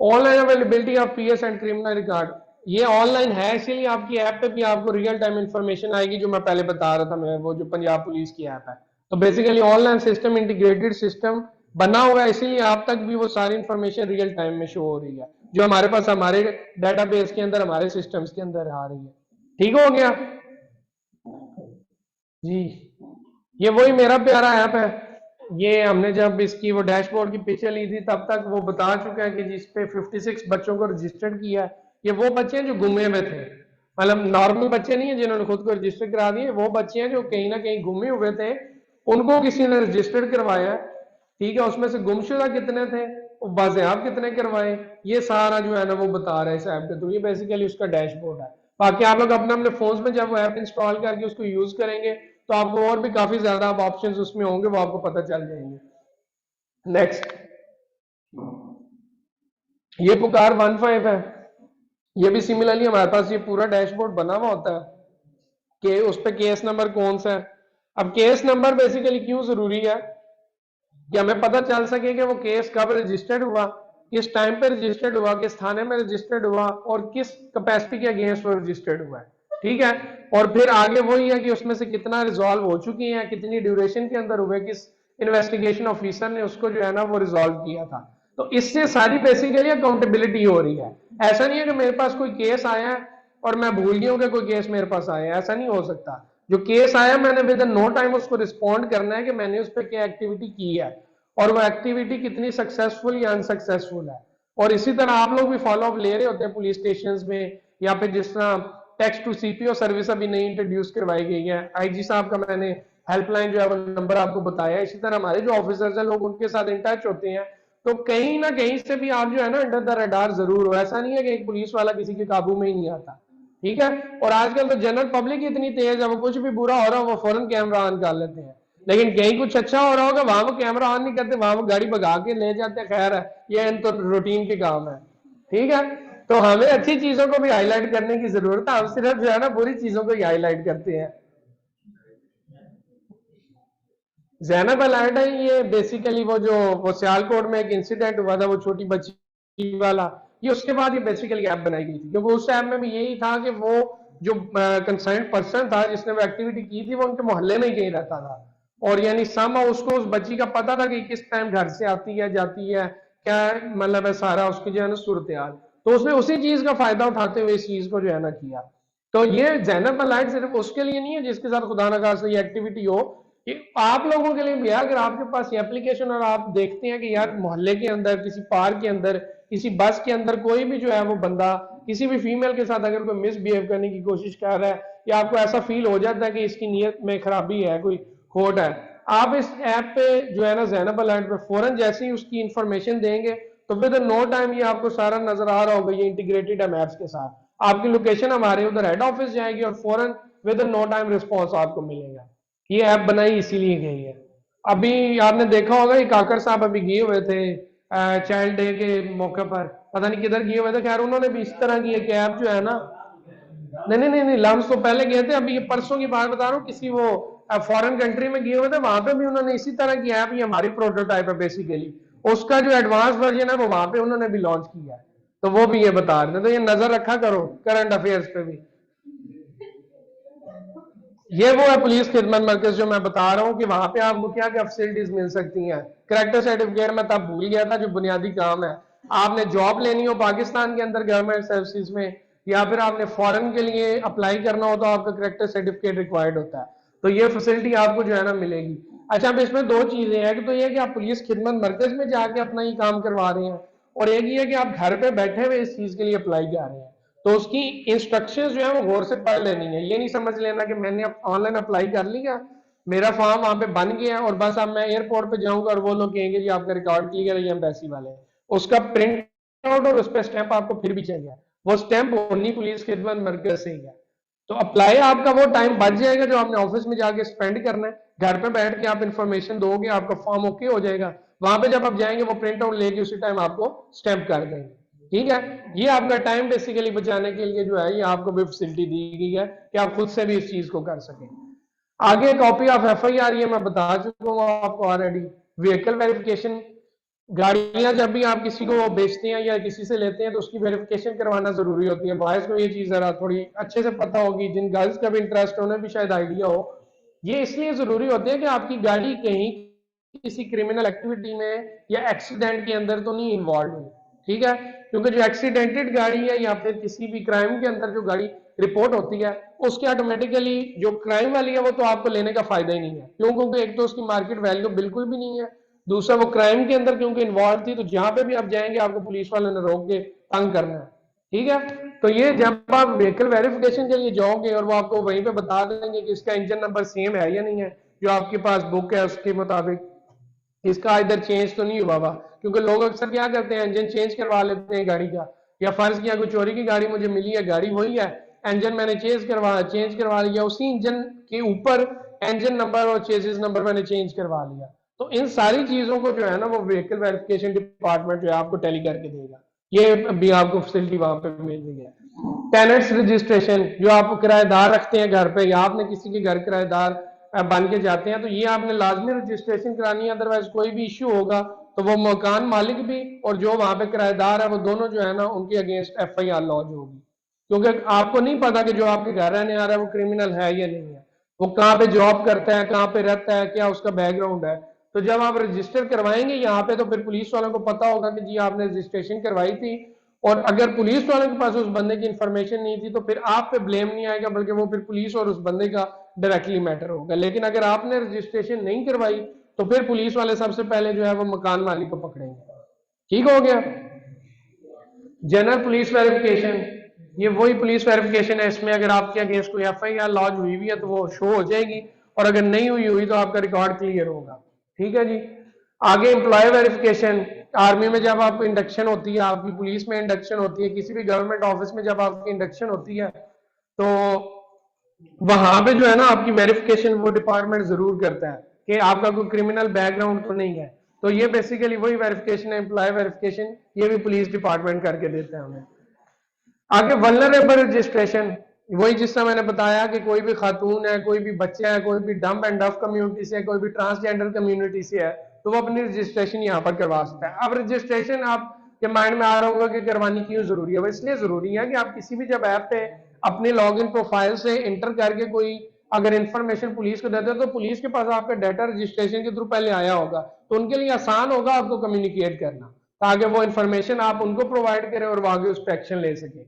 Online availability of PS and criminal record, ये ऑनलाइन है इसीलिए आपकी ऐप पे भी आपको रियल टाइम इंफॉर्मेशन आएगी, जो मैं पहले बता रहा था, मैं वो जो पंजाब पुलिस की ऐप है। तो basically online system integrated system बना हुआ है, इसीलिए आप तक भी वो सारी इंफॉर्मेशन रियल टाइम में शो हो रही है, जो हमारे पास हमारे डेटाबेस के अंदर हमारे सिस्टम्स के अंदर आ रही है। ठीक हो गया जी। ये वही मेरा प्यारा ऐप है। ये हमने जब इसकी वो डैशबोर्ड की पिक्चर ली थी तब तक वो बता चुका है कि जिस पे 56 बच्चों को रजिस्टर्ड किया है। ये वो बच्चे हैं जो गुमे हुए थे, मतलब नॉर्मल बच्चे नहीं है जिन्होंने खुद को रजिस्टर करा दिए, वो बच्चे हैं जो कहीं ना कहीं गुमे हुए थे, उनको किसी ने रजिस्टर्ड करवाया। ठीक है, उसमें से गुमशुदा कितने थे, बाजियाब कितने करवाए, ये सारा जो है ना वो बता रहा है इस ऐप के थ्रू। ये बेसिकली उसका डैशबोर्ड है। बाकी आप लोग अपने अपने फोन में जब वो ऐप इंस्टॉल करके उसको यूज करेंगे तो आपको और भी काफी ज्यादा ऑप्शन उसमें होंगे, वो आपको पता चल जाएंगे। नेक्स्ट, ये पुकार 15 है। ये भी सिमिलरली हमारे पास ये पूरा डैशबोर्ड बना हुआ होता है कि उस पर केस नंबर कौन सा है। अब केस नंबर बेसिकली क्यों जरूरी है कि हमें पता चल सके कि वो केस कब रजिस्टर्ड हुआ, किस टाइम पे रजिस्टर्ड हुआ, किस थाने में रजिस्टर्ड हुआ और किस कैपेसिटी के अगेंस्ट वो रजिस्टर्ड हुआ है। ठीक है, और फिर आगे वही है कि उसमें से कितना रिजॉल्व हो चुकी है, कितनी ड्यूरेशन के अंदर हुए, किस इन्वेस्टिगेशन ऑफिसर ने उसको जो है ना वो रिजॉल्व किया था। तो इससे सारी बेसिकली अकाउंटेबिलिटी हो रही है। ऐसा नहीं है कि मेरे पास कोई केस आया है और मैं भूल गया हूं कि कोई केस मेरे पास आया है, ऐसा नहीं हो सकता। जो केस आया मैंने विद इन नो टाइम उसको रिस्पॉन्ड करना है कि मैंने उस पर क्या एक्टिविटी की है और वो एक्टिविटी कितनी सक्सेसफुल या अनसक्सेसफुल है। और इसी तरह आप लोग भी फॉलो अप ले रहे होते हैं पुलिस स्टेशन में, या फिर जिस तरह टेक्स्ट टू सीपीओ सर्विस अभी नई इंट्रोड्यूस करवाई गई है, आईजी साहब का मैंने हेल्पलाइन जो है वो नंबर आपको बताया। इसी तरह हमारे जो ऑफिसर्स हैं लोग उनके साथ इन टच होते हैं, तो कहीं ना कहीं से भी आप जो है ना अंडर द रडार जरूर हो। ऐसा नहीं है कि एक पुलिस वाला किसी के काबू में ही नहीं आता। ठीक है, और आजकल तो जनरल पब्लिक इतनी तेज है, वो कुछ भी बुरा हो रहा है वो फौरन कैमरा ऑन कर लेते हैं, लेकिन कहीं कुछ अच्छा हो रहा होगा वहां वो कैमरा ऑन नहीं करते, वहां वो गाड़ी भगा के ले जाते हैं। खैर है, ये तो रूटीन के काम है। ठीक है, तो हमें अच्छी चीजों को भी हाईलाइट करने की जरूरत है, हम सिर्फ जो है ना बुरी चीजों को ही हाईलाइट करते हैं। जैनब अलर्ट है, ये बेसिकली वो सियालकोट में एक इंसिडेंट हुआ था, वो छोटी बच्ची वाला, ये उसके बाद ये बेसिकली ऐप बनाई गई थी, क्योंकि उस ऐप में भी यही था कि वो जो कंसर्न पर्सन था जिसने वो एक्टिविटी की थी वो उनके मोहल्ले में ही कहीं रहता था, और यानी सम उसको उस बच्ची का पता था कि किस टाइम घर से आती है जाती है, क्या मतलब है सारा उसकी जो है ना सूरत हाल। तो उसने उसी चीज का फायदा उठाते हुए इस चीज को जो है ना किया। तो ये जैनब अलर्ट सिर्फ उसके लिए नहीं है जिसके साथ खुदा न खास्ता ये एक्टिविटी हो, ये आप लोगों के लिए भी है। अगर आपके पास ये एप्लीकेशन और आप देखते हैं कि यार मोहल्ले के अंदर, किसी पार्क के अंदर, किसी बस के अंदर कोई भी जो है वो बंदा किसी भी फीमेल के साथ अगर कोई मिसबिहेव करने की कोशिश कर रहा है, या आपको ऐसा फील हो जाता है कि इसकी नीयत में खराबी है, कोई खोट है, आप इस ऐप पे जो है ना जैनब अलर्ट पे फौरन जैसे ही उसकी इंफॉर्मेशन देंगे तो विद नो टाइम ये आपको सारा नजर आ रहा होगा। ये इंटीग्रेटेड है मैप्स के साथ, आपकी लोकेशन हमारे उधर हेड ऑफिस जाएगी और फौरन विद नो टाइम रिस्पॉन्स आपको मिलेगा। ये ऐप बनाई इसीलिए गई है। अभी आपने देखा होगा ये काकर साहब अभी गए हुए थे चाइल्ड डे के मौके पर, पता नहीं किधर गए हुए थे, खैर उन्होंने भी इस तरह की एक ऐप जो है ना, नहीं नहीं नहीं नहीं लम्स तो पहले गए थे, अभी ये परसों की बात बता रहा हूँ, किसी वो फॉरेन कंट्री में गए हुए थे, वहां पे भी उन्होंने इसी तरह की ऐप, ये हमारी प्रोटोटाइप है बेसिकली, उसका जो एडवांस वर्जन है वो वहां पे उन्होंने भी लॉन्च किया है। तो वो भी ये बता रहे थे, तो ये नजर रखा करो करंट अफेयर्स पे भी। ये वो है पुलिस खिदमत मरकज जो मैं बता रहा हूँ कि वहां पे आपको क्या क्या फैसिलिटीज मिल सकती हैं। करेक्टर सर्टिफिकेट मैं तब भूल गया था, जो बुनियादी काम है। आपने जॉब लेनी हो पाकिस्तान के अंदर गवर्नमेंट सर्विसेज में, या फिर आपने फॉरेन के लिए अप्लाई करना हो, तो आपका करेक्टर सर्टिफिकेट रिक्वायर्ड होता है। तो ये फैसिलिटी आपको जो है ना मिलेगी। अच्छा, अब इसमें दो चीजें हैं कि तो ये कि आप पुलिस खिदमत मरकज में जाके अपना ये काम करवा रहे हैं, और एक ये कि आप घर पे बैठे हुए इस चीज के लिए अप्लाई कर रहे हैं। तो उसकी इंस्ट्रक्शंस जो है वो गौर से पढ़ लेनी है। ये नहीं समझ लेना कि मैंने ऑनलाइन अप्लाई कर लिया, मेरा फॉर्म वहां पे बन गया और बस अब मैं एयरपोर्ट पे जाऊंगा और वो लोग कहेंगे जी आपका रिकॉर्ड क्लियर है, ये एम्बेसी वाले हैं। उसका प्रिंट आउट और उस पर स्टैंप आपको फिर भी चाहिए, वो स्टैंप ओनली पुलिस खिदमत मरकज से ही है। तो अप्लाई आपका वो टाइम बच जाएगा जो आपने ऑफिस में जाके स्पेंड करना है। घर पे बैठ के आप इंफॉर्मेशन दोगे, आपका फॉर्म ओके हो जाएगा। वहां पे जब आप जाएंगे वो प्रिंट आउट लेके उसी टाइम आपको स्टैंप कर देंगे। ठीक है, ये आपका टाइम बेसिकली बचाने के लिए जो है ये आपको भी फैसिलिटी दी गई है कि आप खुद से भी इस चीज को कर सकें। आगे कॉपी ऑफ FIR ये मैं बता चुका हूँ आपको ऑलरेडी। व्हीकल वेरिफिकेशन, गाड़ियां जब भी आप किसी को बेचते हैं या किसी से लेते हैं तो उसकी वेरिफिकेशन करवाना जरूरी होती है। बॉयज को ये चीज जरा थोड़ी अच्छे से पता होगी, जिन गर्ल्स का भी इंटरेस्ट होने भी शायद आइडिया हो। ये इसलिए जरूरी होती है कि आपकी गाड़ी कहीं किसी क्रिमिनल एक्टिविटी में या एक्सीडेंट के अंदर तो नहीं इन्वॉल्व हुई। ठीक है, क्योंकि जो एक्सीडेंटेड गाड़ी है या फिर किसी भी क्राइम के अंदर जो गाड़ी रिपोर्ट होती है, उसके ऑटोमेटिकली जो क्राइम वाली है वो तो आपको लेने का फायदा ही नहीं है। क्यों? क्योंकि एक तो उसकी मार्केट वैल्यू बिल्कुल भी नहीं है, दूसरा वो क्राइम के अंदर क्योंकि इन्वॉल्व थी, तो जहां पे भी आप जाएंगे आपको पुलिस वालों ने रोक के तंग करना है। ठीक है, तो ये जब आप व्हीकल वेरिफिकेशन के लिए जाओगे और वो आपको वहीं पे बता देंगे कि इसका इंजन नंबर सेम है या नहीं है, जो आपके पास बुक है उसके मुताबिक इसका इधर चेंज तो नहीं हुआ हुआ। क्योंकि लोग अक्सर क्या करते हैं, इंजन चेंज करवा लेते हैं गाड़ी का, या फर्ज किया कोई चोरी की गाड़ी मुझे मिली है, गाड़ी वही है, इंजन मैंने चेंज करवा लिया, उसी इंजन के ऊपर इंजन नंबर और चेसिस नंबर मैंने चेंज करवा लिया। तो इन सारी चीजों को जो है ना वो व्हीकल वेरिफिकेशन डिपार्टमेंट जो है आपको टैली करके देगा। ये भी आपको फैसिलिटी वहां पे मिल रही है। टेनेंट्स रजिस्ट्रेशन, जो आप किराएदार रखते हैं घर पे या आपने किसी के घर किराएदार बन के जाते हैं, तो ये आपने लाजमी रजिस्ट्रेशन करानी है। अदरवाइज कोई भी इश्यू होगा तो वो मकान मालिक भी और जो वहां पे किराएदार है वो दोनों जो है ना उनके अगेंस्ट FIR लॉन्च होगी। क्योंकि आपको नहीं पता कि जो आपके घर रहने आ रहा है वो क्रिमिनल है या नहीं है, वो कहाँ पे जॉब करता है, कहाँ पे रहता है, क्या उसका बैकग्राउंड है। तो जब आप रजिस्टर करवाएंगे यहाँ पे तो फिर पुलिस वालों को पता होगा कि जी आपने रजिस्ट्रेशन करवाई थी। और अगर पुलिस वालों के पास उस बंदे की इंफॉर्मेशन नहीं थी तो फिर आप पे ब्लेम नहीं आएगा, बल्कि वो फिर पुलिस और उस बंदे का डायरेक्टली मैटर होगा। लेकिन अगर आपने रजिस्ट्रेशन नहीं करवाई तो फिर पुलिस वाले सबसे पहले जो है वो मकान मालिक को पकड़ेंगे। ठीक हो गया। जनरल पुलिस वेरिफिकेशन, ये वही पुलिस वेरिफिकेशन है, इसमें अगर आपके अगेंस्ट कोई FIR लॉन्च हुई भी है तो वो शो हो जाएगी, और अगर नहीं हुई तो आपका रिकॉर्ड क्लियर होगा। ठीक है जी। आगे एम्प्लॉय वेरिफिकेशन, आर्मी में जब आप इंडक्शन होती है, आपकी पुलिस में इंडक्शन होती है, किसी भी गवर्नमेंट ऑफिस में जब आपकी इंडक्शन होती है, तो वहां पे जो है ना आपकी वेरिफिकेशन वो डिपार्टमेंट जरूर करता है कि आपका कोई क्रिमिनल बैकग्राउंड तो नहीं है। तो ये बेसिकली वही वेरिफिकेशन है, एम्प्लॉय वेरिफिकेशन, ये भी पुलिस डिपार्टमेंट करके देता है हमें। आगे वल्नरेबल रजिस्ट्रेशन, वही जिससे मैंने बताया कि कोई भी खातून है, कोई भी बच्चा है, कोई भी डम्ब एंड डफ कम्युनिटी से है, कोई भी ट्रांसजेंडर कम्युनिटी से है, तो वो अपनी रजिस्ट्रेशन यहाँ पर करवा सकता है। अब रजिस्ट्रेशन आपके माइंड में आ रहा होगा कि करवानी क्यों जरूरी है। वो इसलिए जरूरी है कि आप किसी भी जब ऐप पे अपने लॉग इन प्रोफाइल से इंटर करके कोई अगर इंफॉर्मेशन पुलिस को देते हो तो पुलिस के पास आपका डाटा रजिस्ट्रेशन के थ्रू पहले आया होगा, तो उनके लिए आसान होगा आपको कम्युनिकेट करना, ताकि वो इंफॉर्मेशन आप उनको प्रोवाइड करें और वो आगे उस पर एक्शन ले सके।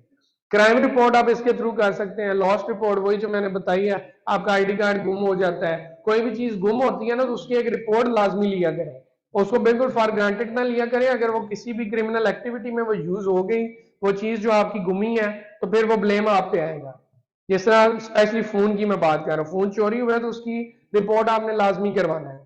क्राइम रिपोर्ट आप इसके थ्रू कर सकते हैं। लॉस्ट रिपोर्ट वही जो मैंने बताई है, आपका ID कार्ड गुम हो जाता है, कोई भी चीज गुम होती है ना तो उसकी एक रिपोर्ट लाजमी लिया करें, उसको बिल्कुल फॉर ग्रांटेड ना लिया करें। अगर वो किसी भी क्रिमिनल एक्टिविटी में वो यूज हो गई वो चीज जो आपकी गुमी है तो फिर वो ब्लेम आप पे आएगा। जिस तरह स्पेशली फोन की मैं बात कर रहा हूँ, फोन चोरी हुआ है तो उसकी रिपोर्ट आपने लाजमी करवाना है।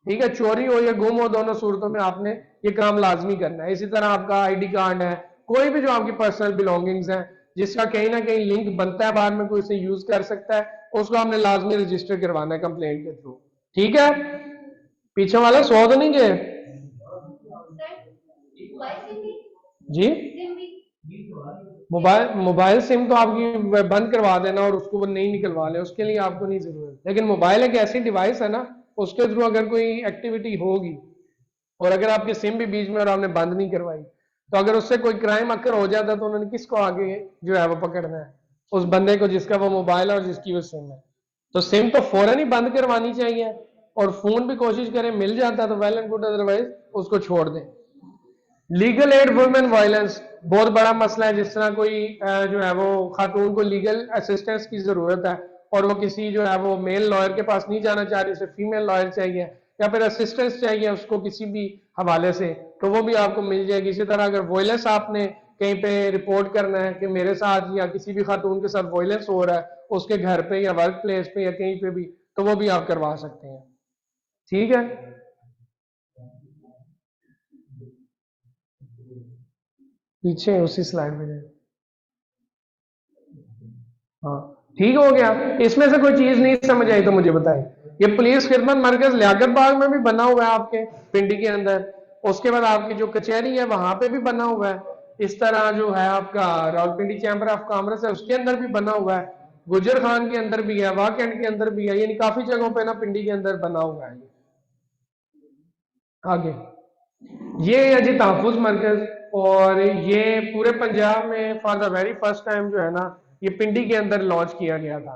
ठीक है, चोरी हो या गुम हो दोनों सूरतों में आपने ये काम लाजमी करना है। इसी तरह आपका ID कार्ड है, कोई भी जो आपकी पर्सनल बिलोंगिंग्स है जिसका कहीं ना कहीं लिंक बनता है, बाद में कोई इसे यूज कर सकता है, उसको आपने लाजमी रजिस्टर करवाना है कंप्लेंट के थ्रू। ठीक है, पीछे वाला सो तो नहीं गए जी। मोबाइल सिम तो आपकी बंद करवा देना और उसको वो नहीं निकलवा ले, उसके लिए आपको नहीं जरूरत। लेकिन मोबाइल एक ऐसी डिवाइस है ना, उसके थ्रू अगर कोई एक्टिविटी होगी और अगर आपकी सिम भी बीच में और आपने बंद नहीं करवाई, तो अगर उससे कोई क्राइम अकर हो जाता तो उन्होंने किसको आगे जो है वो पकड़ना है? उस बंदे को जिसका वो मोबाइल है और जिसकी वो सिम है। तो सिम तो फौरन ही बंद करवानी चाहिए, और फोन भी कोशिश करें मिल जाता तो वेल एंड गुड, अदरवाइज उसको छोड़ दें। लीगल एड वुमेन वायलेंस बहुत बड़ा मसला है। जिस तरह कोई जो है वो खातून को लीगल असिस्टेंस की जरूरत है और वो किसी जो है वो मेल लॉयर के पास नहीं जाना चाह रही, उसे फीमेल लॉयर चाहिए या फिर असिस्टेंस चाहिए उसको किसी भी हवाले से, तो वो भी आपको मिल जाएगी। इसी तरह अगर वायलेंस आपने कहीं पे रिपोर्ट करना है कि मेरे साथ या किसी भी खातून के साथ वायलेंस हो रहा है उसके घर पे या वर्क प्लेस पे या कहीं पे भी, तो वो भी आप करवा सकते हैं। ठीक है, पीछे उसी स्लाइड में जाए। हाँ, ठीक हो गया। इसमें से कोई चीज नहीं समझ आई तो मुझे बताएं। ये पुलिस खिदमत मरकज लियाकत बाग में भी बना हुआ है आपके पिंडी के अंदर, उसके बाद आपकी जो कचहरी है वहां पे भी बना हुआ है। इस तरह जो है आपका रावलपिंडी चैम्बर ऑफ कॉमर्स है उसके अंदर भी बना हुआ है, गुजर खान के अंदर भी है, वाकंड के अंदर भी है, यानी काफी जगहों पे ना पिंडी के अंदर बना हुआ है। आगे ये है जी तहफुज मरकज, और ये पूरे पंजाब में for the very first time जो है ना ये पिंडी के अंदर लॉन्च किया गया था।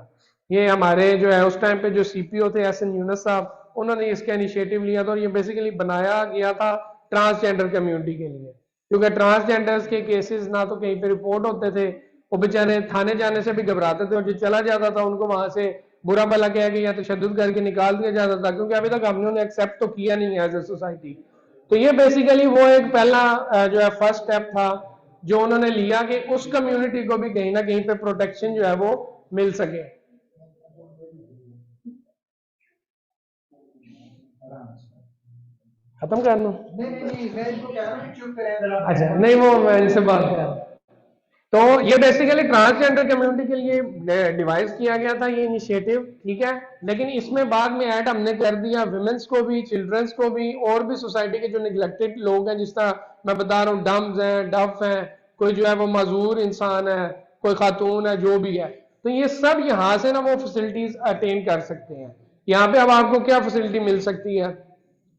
ये हमारे जो है उस टाइम पे जो सीपीओ थे एस एन यूनुस साहब, उन्होंने इसका इनिशिएटिव लिया था, और ये बेसिकली बनाया गया था ट्रांसजेंडर कम्युनिटी के लिए, क्योंकि ट्रांसजेंडर्स के केसेस ना तो कहीं पे रिपोर्ट होते थे, वो बेचारे थाने जाने से भी घबराते थे, और जो चला जाता था उनको वहां से बुरा भला कह के या तशद्दुद करके निकाल दिया जाता था, क्योंकि अभी तक हमने उन्हें एक्सेप्ट तो किया नहीं है एज ए सोसाइटी। तो ये बेसिकली वो एक पहला जो है फर्स्ट स्टेप था जो उन्होंने लिया कि उस कम्युनिटी को भी कहीं ना कहीं पे प्रोटेक्शन जो है वो मिल सके। खत्म कर लूं? नहीं, मैं इनको कह रहा हूँ कि चुप करें जरा। अच्छा, नहीं वो मैं इनसे बात कर रहा हूं। तो ये बेसिकली ट्रांसजेंडर कम्युनिटी के लिए डिवाइस किया गया था ये इनिशिएटिव, ठीक है। लेकिन इसमें बाद में ऐड हमने कर दिया विमेंस को भी, चिल्ड्रंस को भी, और भी सोसाइटी के जो निगलेक्टेड लोग हैं, जिस तरह मैं बता रहा हूँ डम्स हैं, डफ हैं, कोई जो है वो मजदूर इंसान है, कोई खातून है, जो भी है, तो ये सब यहाँ से ना वो फैसिलिटीज अटेन कर सकते हैं। यहाँ पे अब आपको क्या फैसिलिटी मिल सकती है,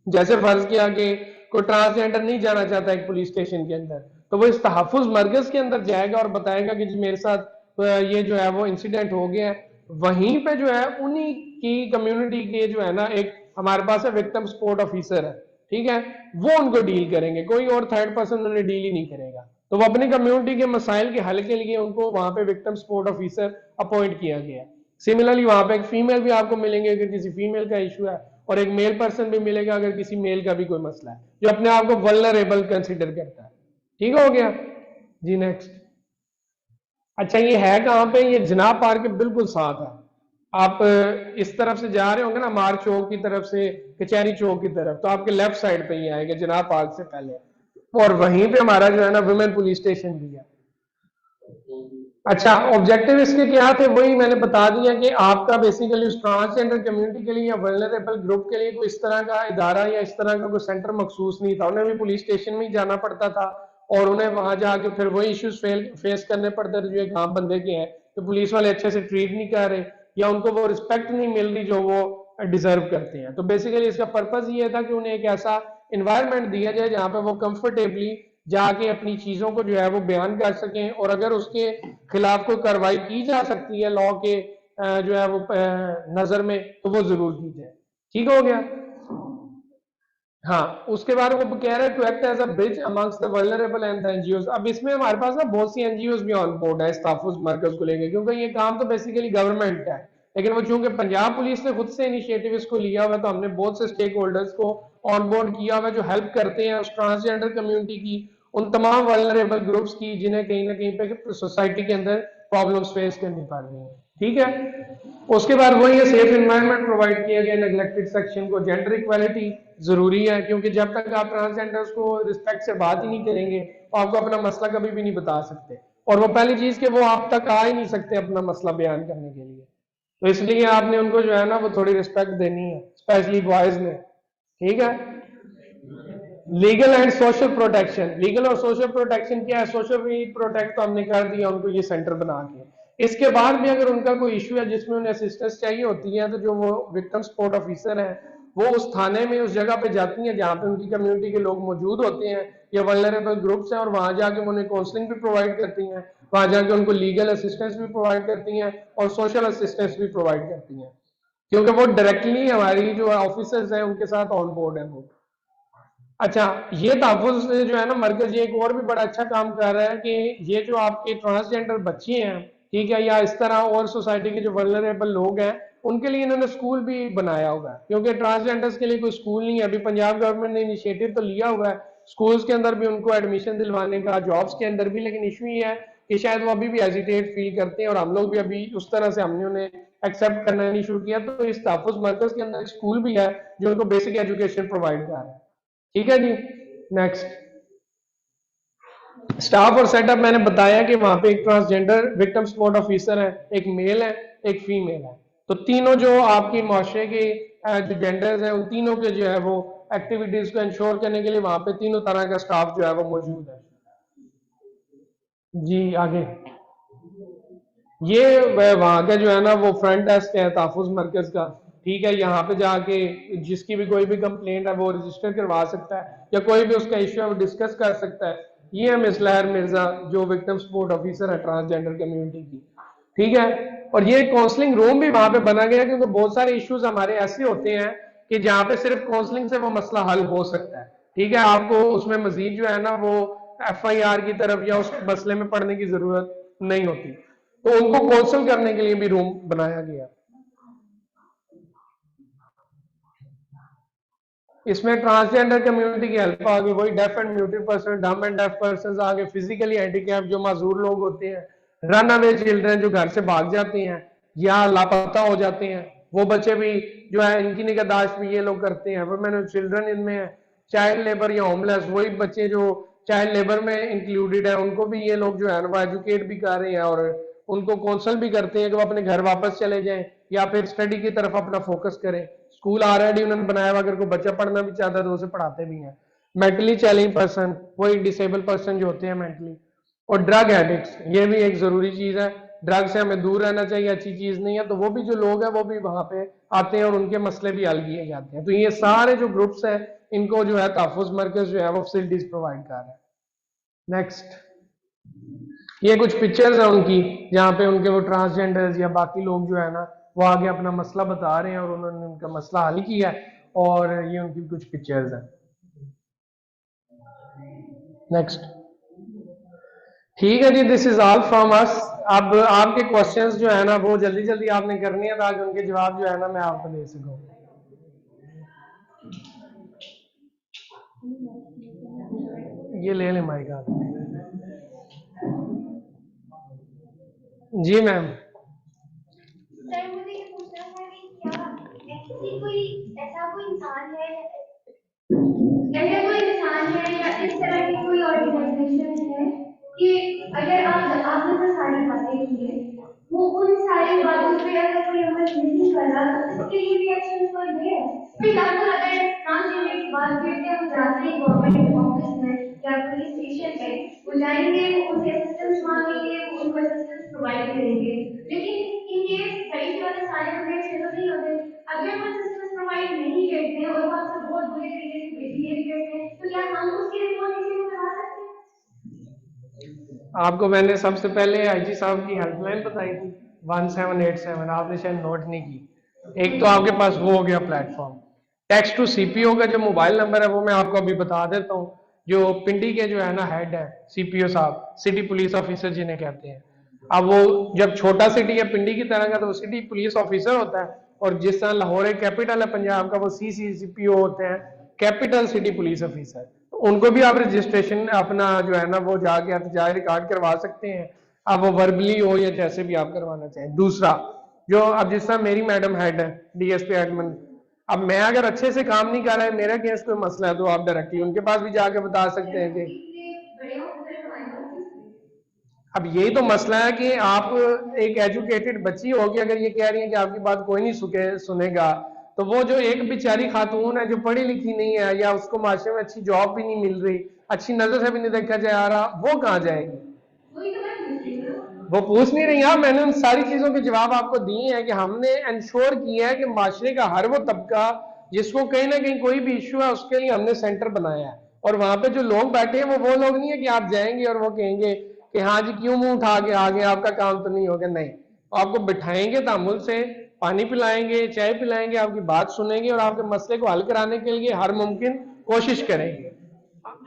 जैसे फर्ज किया कि कोई ट्रांसजेंडर नहीं जाना चाहता एक पुलिस स्टेशन के अंदर, तो वो इस तहफुज मरकज के अंदर जाएगा और बताएगा कि जी मेरे साथ ये जो है वो इंसिडेंट हो गया है। वहीं पे जो है उन्हीं की कम्युनिटी के जो है ना एक हमारे पास है विक्टिम सपोर्ट ऑफिसर है, ठीक है, वो उनको डील करेंगे, कोई और थर्ड पर्सन उन्हें डील ही नहीं करेगा। तो वो अपनी कम्युनिटी के मसाइल के हल के लिए उनको वहां पे विक्टिम सपोर्ट ऑफिसर अपॉइंट किया गया है। सिमिलरली वहां पे एक फीमेल भी आपको मिलेंगे अगर किसी फीमेल का इशू है, और एक मेल पर्सन भी मिलेगा अगर किसी मेल का भी कोई मसला है जो अपने आप को वल्नरेबल कंसिडर करता है। ठीक हो गया जी, नेक्स्ट। अच्छा, ये है कहाँ पे? ये जनाब पार्क के बिल्कुल साथ है। आप इस तरफ से जा रहे होंगे ना मार चौक की तरफ से कचहरी चौक की तरफ, तो आपके लेफ्ट साइड पे ही आएगा जनाब पार्क से पहले, और वहीं पे हमारा जो है ना वुमेन पुलिस स्टेशन भी है। अच्छा, ऑब्जेक्टिव इसके क्या थे वही मैंने बता दिया कि आपका बेसिकली उस ट्रांसजेंडर कम्युनिटी के लिए या वल्नरेबल ग्रुप के लिए कोई इस तरह का इदारा या इस तरह का कोई सेंटर मखसूस नहीं था, उन्हें भी पुलिस स्टेशन में ही जाना पड़ता था, और उन्हें वहां जाके फिर वही इश्यूज फेस करने पड़ते थे जो एक आम बंदे के हैं, तो पुलिस वाले अच्छे से ट्रीट नहीं कर रहे या उनको वो रिस्पेक्ट नहीं मिल रही जो वो डिजर्व करते हैं। तो बेसिकली इसका पर्पज ये था कि उन्हें एक ऐसा इन्वायरमेंट दिया जाए जहां पर वो कंफर्टेबली जाके अपनी चीजों को जो है वो बयान कर सकें, और अगर उसके खिलाफ कोई कार्रवाई की जा सकती है लॉ के जो है वो नजर में, तो वो जरूर की जाए। ठीक हो गया? हाँ, उसके बाद वो कह रहा है to act as a bridge amongst the vulnerable and the NGOs. अब इसमें हमारे पास ना बहुत सी एनजीओज भी ऑन बोर्ड है इस तहफ्फुज़ मरकज को लेकर, क्योंकि ये काम तो बेसिकली गवर्नमेंट है, लेकिन वो चूंकि पंजाब पुलिस ने खुद से इनिशिएटिव इसको लिया हुआ है, तो हमने बहुत से स्टेक होल्डर्स को ऑन बोर्ड किया हुआ है जो हेल्प करते हैं उस ट्रांसजेंडर कम्युनिटी की, उन तमाम वल्नरेबल ग्रुप्स की जिन्हें कहीं ना कहीं पे सोसाइटी के अंदर प्रॉब्लम्स फेस करनी पड़ रही है। ठीक है, उसके बाद वही है सेफ एनवायरनमेंट प्रोवाइड किया गया नेग्लेक्टेड सेक्शन को, जेंडर इक्वालिटी जरूरी है, क्योंकि जब तक आप ट्रांसजेंडर्स को रिस्पेक्ट से बात ही नहीं करेंगे तो आपको अपना मसला कभी भी नहीं बता सकते, और वो पहली चीज कि वो आप तक आ ही नहीं सकते अपना मसला बयान करने के लिए, तो इसलिए आपने उनको जो है ना वो थोड़ी रिस्पेक्ट देनी है, स्पेशली बॉयज ने। ठीक है, legal and social protection. Legal और सोशल प्रोटेक्शन क्या है? सोशल प्रोटेक्ट तो हमने कर दिया उनको ये सेंटर बना के। इसके बाद भी अगर उनका कोई इशू है जिसमें उन्हें असिस्टेंस चाहिए होती है, तो जो वो विक्टिम सपोर्ट ऑफिसर है वो उस थाने में उस जगह पे जाती हैं जहाँ पे उनकी कम्युनिटी के लोग मौजूद होते हैं या वल्नरेबल ग्रुप्स हैं, और वहां जाके उन्हें काउंसलिंग भी प्रोवाइड करती हैं, वहां जाके उनको लीगल असिस्टेंस भी प्रोवाइड करती हैं और सोशल असिस्टेंस भी प्रोवाइड करती हैं। क्योंकि वो डायरेक्टली हमारी जो ऑफिसर्स हैं उनके साथ ऑन बोर्ड है वो। अच्छा, ये तहफ़्फ़ुज़ जो है ना मरकज ये एक और भी बड़ा अच्छा काम कर रहा है कि ये जो आपके ट्रांसजेंडर बच्चे हैं, ठीक है, या इस तरह और सोसाइटी के जो वल्नरेबल लोग हैं, उनके लिए इन्होंने स्कूल भी बनाया हुआ है, क्योंकि ट्रांसजेंडर्स के लिए कोई स्कूल नहीं है। अभी पंजाब गवर्नमेंट ने इनिशिएटिव तो लिया हुआ है स्कूल्स के अंदर भी उनको एडमिशन दिलवाने का, जॉब्स के अंदर भी, लेकिन इशू ये है कि शायद वो अभी भी हेजिटेट फील करते हैं, और हम लोग भी अभी उस तरह से हमने उन्हें एक्सेप्ट करना नहीं शुरू किया। तो इस तहफ़्फ़ुज़ मरकज के अंदर एक स्कूल भी है जो उनको बेसिक एजुकेशन प्रोवाइड कर रहा है। ठीक है जी। नेक्स्ट, स्टाफ और सेटअप मैंने बताया कि वहां पे एक ट्रांसजेंडर विक्टिम सपोर्ट ऑफिसर है, एक मेल है, एक फीमेल है। तो तीनों जो आपकी माशरे के जो जेंडर्स हैं उन तीनों के जो है वो एक्टिविटीज को इंश्योर करने के लिए वहां पे तीनों तरह का स्टाफ जो है वो मौजूद है। जी आगे, ये वहां का जो है ना वो फ्रंट डेस्क है तहफ़्फ़ुज़ मरकज का। ठीक है, यहाँ पे जाके जिसकी भी कोई भी कंप्लेंट है वो रजिस्टर करवा सकता है, या कोई भी उसका इश्यू है वो डिस्कस कर सकता है। ये है मिस लहर मिर्जा जो विक्टिम सपोर्ट ऑफिसर है ट्रांसजेंडर कम्युनिटी की। ठीक है, और ये काउंसलिंग रूम भी वहां पे बना गया, क्योंकि बहुत सारे इश्यूज हमारे ऐसे होते हैं कि जहाँ पे सिर्फ काउंसलिंग से वो मसला हल हो सकता है। ठीक है, आपको उसमें मजीद जो है ना वो FIR की तरफ या उस मसले में पढ़ने की जरूरत नहीं होती, तो उनको काउंसिल करने के लिए भी रूम बनाया गया। इसमें ट्रांसजेंडर कम्युनिटी की हेल्प आ गई, वही डेफ एंड म्यूटेड पर्सन, डम एंड डेफ पर्सन आ गए, फिजिकली हैंडीकैप जो माजूर लोग होते हैं, रन अवे चिल्ड्रन जो घर से भाग जाते हैं या लापता हो जाते हैं, वो बच्चे भी जो है इनकी निगहदाश्त भी ये लोग करते हैं। वुमेन चिल्ड्रन इनमें है, चाइल्ड लेबर या होमलेस, वही बच्चे जो चाइल्ड लेबर में इंक्लूडेड है, उनको भी ये लोग जो है वो एजुकेट भी कर रहे हैं और उनको काउंसल भी करते हैं कि वो अपने घर वापस चले जाएं या फिर स्टडी की तरफ अपना फोकस करें। स्कूल ऑलरेडी उन्होंने बनाया हुआ, अगर कोई बच्चा पढ़ना भी चाहता है तो उसे पढ़ाते भी हैं। मेंटली चैलेंज पर्सन, वही डिसेबल पर्सन जो होते हैं मेंटली, और ड्रग एडिक्ट्स, ये भी एक जरूरी चीज है, ड्रग से हमें दूर रहना चाहिए, अच्छी चीज नहीं है। तो वो भी जो लोग हैं वो भी वहां पे आते हैं और उनके मसले भी हल किए जाते हैं। तो ये सारे जो ग्रुप्स हैं इनको जो है तहफ़्फ़ुज़ मरकज जो है वो फैसिलिटीज प्रोवाइड कर रहा है। नेक्स्ट, ये कुछ पिक्चर्स हैं उनकी जहाँ पे उनके वो ट्रांसजेंडर्स या बाकी लोग जो है ना वो आगे अपना मसला बता रहे हैं और उन्होंने उनका मसला हल किया है, और ये उनकी कुछ पिक्चर्स हैं। नेक्स्ट, ठीक है जी, this is all from us. अब आपके क्वेश्चंस जो है ना वो जल्दी जल्दी आपने करने हैं ताकि उनके जवाब जो है ना मैं आपको दे सकूं। ये ले लें माइक आप। जी मैम। सर मुझे ये पूछना था कि क्या कोई ऐसा कोई इंसान है या इस तरह की कोई ऑर्गेनाइजेशन है कि अगर आपने तो सारी बातें की है, वो उन सारी बातों पे अगर कोई अमल नहीं कर रहा तो उसके लिए भी एक्शन कोई है? फॉर एग्जाम्पल अगर ट्रांसजेंडर की बात करते हैं, वो जाते हैं गवर्नमेंट ऑफिस में या पुलिस स्टेशन पे, वो जाएंगे, वो उनसे असिस्टेंस मांगेंगे, वो उनको असिस्टेंस प्रोवाइड करेंगे, लेकिन इनके सही से वाले सारे उद्देश्य तो नहीं होते। अगर वो असिस्टेंस प्रोवाइड नहीं करते हैं और वो आपसे बहुत बुरे तरीके से बिहेव करते हैं, तो क्या हम उसकी रिपोर्ट किसी को करवा सकते हैं? आपको मैंने सबसे पहले IG साहब की हेल्पलाइन बताई थी 1787, आपने शायद नोट नहीं की। एक तो आपके पास वो हो गया प्लेटफॉर्म। टेक्स्ट टू CPO का जो मोबाइल नंबर है वो मैं आपको अभी बता देता हूँ। जो पिंडी के जो है ना हेड है CPO साहब, सिटी पुलिस ऑफिसर जिन्हें कहते हैं। अब वो जब छोटा सिटी है पिंडी की तरह का तो वो सिटी पुलिस ऑफिसर होता है, और जिस तरह लाहौर एक कैपिटल है पंजाब का, वो CCPO होते हैं, कैपिटल सिटी पुलिस ऑफिसर। तो उनको भी आप रजिस्ट्रेशन अपना जो है ना वो जाके एहतजाज रिकॉर्ड करवा सकते हैं, अब वो वर्बली हो या जैसे भी आप करवाना चाहें। दूसरा, जो अब जिस तरह मेरी मैडम हेड है DSP एडमिन, अब मैं अगर अच्छे से काम नहीं कर रहा है, मेरा केस कोई मसला है, तो आप डायरेक्टली उनके पास भी जाके बता सकते हैं कि अब यही तो मसला है कि आप एक एजुकेटेड बच्ची होगी, अगर ये कह रही है कि आपकी बात कोई नहीं सुनेगा, तो वो जो एक बेचारी खातून है जो पढ़ी लिखी नहीं है या उसको माशरे में अच्छी जॉब भी नहीं मिल रही, अच्छी नजर से भी नहीं देखा जा रहा, वो कहाँ जाएगी? वो पूछ नहीं रही। हाँ, मैंने उन सारी चीजों के जवाब आपको दिए हैं कि हमने इंश्योर किया है कि माशरे का हर वो तबका जिसको कहीं ना कहीं कोई भी इश्यू है उसके लिए हमने सेंटर बनाया है, और वहां पे जो लोग बैठे हैं वो लोग नहीं है कि आप जाएंगे और वो कहेंगे कि हाँ जी क्यों मुंह उठा के आ गए, आपका काम तो नहीं होगा। नहीं, आपको बिठाएंगे तामुल से, पानी पिलाएंगे, चाय पिलाएंगे, आपकी बात सुनेंगे और आपके मसले को हल कराने के लिए हर मुमकिन कोशिश करेंगे।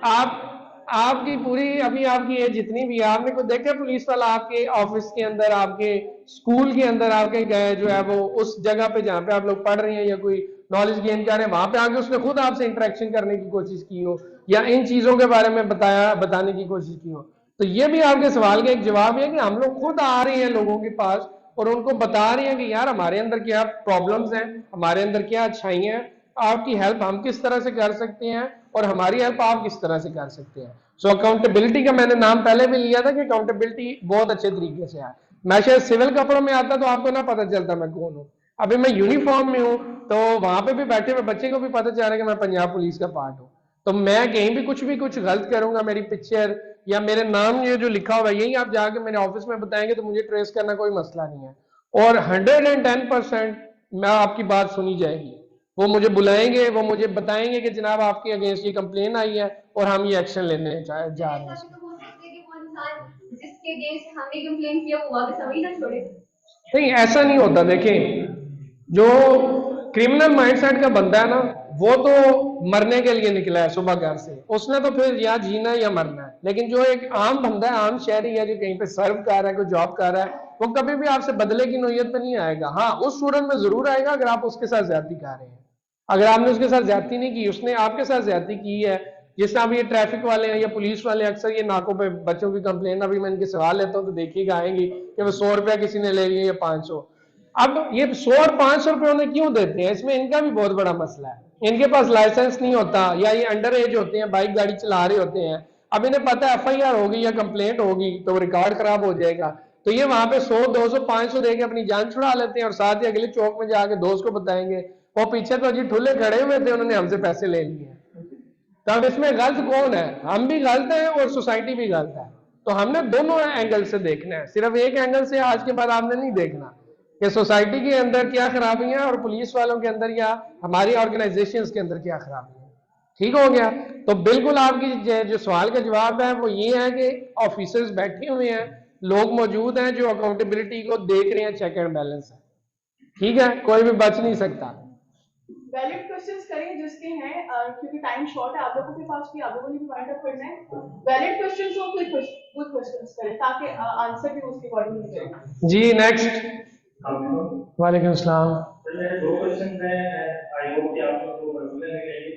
आप आपकी पूरी अभी आपकी एज जितनी भी है, आपने को देखा पुलिस वाला आपके ऑफिस के अंदर, आपके स्कूल के अंदर आपके गए जो है वो उस जगह पे जहाँ पे आप लोग पढ़ रहे हैं या कोई नॉलेज गेन कर रहे हैं, वहां पे आके उसने खुद आपसे इंटरेक्शन करने की कोशिश की हो या इन चीजों के बारे में बताने की कोशिश की हो? तो ये भी आपके सवाल का एक जवाब है कि हम लोग खुद आ रहे हैं लोगों के पास और उनको बता रहे हैं कि यार हमारे अंदर क्या प्रॉब्लम्स हैं, हमारे अंदर क्या अच्छाइयां हैं, आपकी हेल्प हम किस तरह से कर सकते हैं और हमारी हेल्प आप किस तरह से कर सकते हैं। सो अकाउंटेबिलिटी का मैंने नाम पहले भी लिया था कि अकाउंटेबिलिटी बहुत अच्छे तरीके से है। मैं शायद सिविल कपड़ों में आता तो आपको ना पता चलता मैं कौन हूँ, अभी मैं यूनिफॉर्म में हूँ तो वहां पे भी बैठे हुए बच्चे को भी पता चल रहा है कि मैं पंजाब पुलिस का पार्ट हूँ। तो मैं कहीं भी कुछ गलत करूंगा, मेरी पिक्चर या मेरे नाम ये जो लिखा हुआ है यही आप जाके मेरे ऑफिस में बताएंगे तो मुझे ट्रेस करना कोई मसला नहीं है और 110% मैं आपकी बात सुनी जाएगी। वो मुझे बुलाएंगे, वो मुझे बताएंगे कि जनाब आपके अगेंस्ट ये कंप्लेन आई है और हम ये एक्शन लेने जा रहे हैं। ऐसा भी तो हो सकता है कि वो इंसान जिसके अगेंस्ट हमने कंप्लेन किया वो वापस हमें ना छोड़े। नहीं, ऐसा नहीं होता। देखें, जो क्रिमिनल माइंडसेट का बंदा है ना, वो तो मरने के लिए निकला है सुबह घर से, उसने तो फिर या जीना या मरना है। लेकिन जो एक आम बंदा है, आम शहरी है जो कहीं पे सर्व कर रहा है, कोई जॉब कर रहा है, वो कभी भी आपसे बदले की नोयत पे नहीं आएगा। हाँ, उस सूरत में जरूर आएगा अगर आप उसके साथ ज्यादती कर रहे हैं। अगर आपने उसके साथ ज्यादती नहीं की, उसने आपके साथ ज्यादती की है, जिस तरह ये ट्रैफिक वाले हैं या पुलिस वाले अक्सर ये नाकों पे बच्चों की कंप्लेन, अभी मैं इनके सवाल लेता हूँ तो देखिएगा आएंगी कि वो 100 रुपया किसी ने ले लिया या 500। अब ये 100 और 500 रुपये उन्हें क्यों देते हैं, इसमें इनका भी बहुत बड़ा मसला है। इनके पास लाइसेंस नहीं होता या ये अंडर एज होते हैं, बाइक गाड़ी चला रहे होते हैं। अब इन्हें पता है FIR होगी या कंप्लेंट होगी तो रिकॉर्ड खराब हो जाएगा, तो ये वहां पे 100 200 500 देके अपनी जान छुड़ा लेते हैं और साथ ही अगले चौक में जाके दोस्त को बताएंगे वो पीछे तो जी ठुल्ले खड़े हुए थे, उन्होंने हमसे पैसे ले लिए। तो अब इसमें गलत कौन है? हम भी गलत हैं और सोसाइटी भी गलत है। तो हमने दोनों एंगल से देखना है, सिर्फ एक एंगल से आज के बाद आपने नहीं देखना कि सोसाइटी के अंदर क्या खराबियां और पुलिस वालों के अंदर या हमारी ऑर्गेनाइजेशंस के अंदर क्या खराबियां। ठीक हो गया? तो बिल्कुल आपकी जो सवाल का जवाब है वो ये है कि ऑफिसर्स बैठे हुए हैं, लोग मौजूद हैं जो अकाउंटेबिलिटी को देख रहे हैं, चेक एंड बैलेंस है। ठीक है, कोई भी बच नहीं सकता। वैलिड क्वेश्चंस करें जिसके हैं, क्योंकि टाइम शॉर्ट है, आप लोगों के पास भी, आप लोगों ने भी पॉइंट अप करना है। वैलिड क्वेश्चंस हो, गुड क्वेश्चंस करें ताकि आंसर भी उसके अकॉर्डिंग मिल जाए। जी नेक्स्ट। वालेकुम सलाम। दो क्वेश्चन हैं, आई होप कि आप लोग को समझ में आएंगे।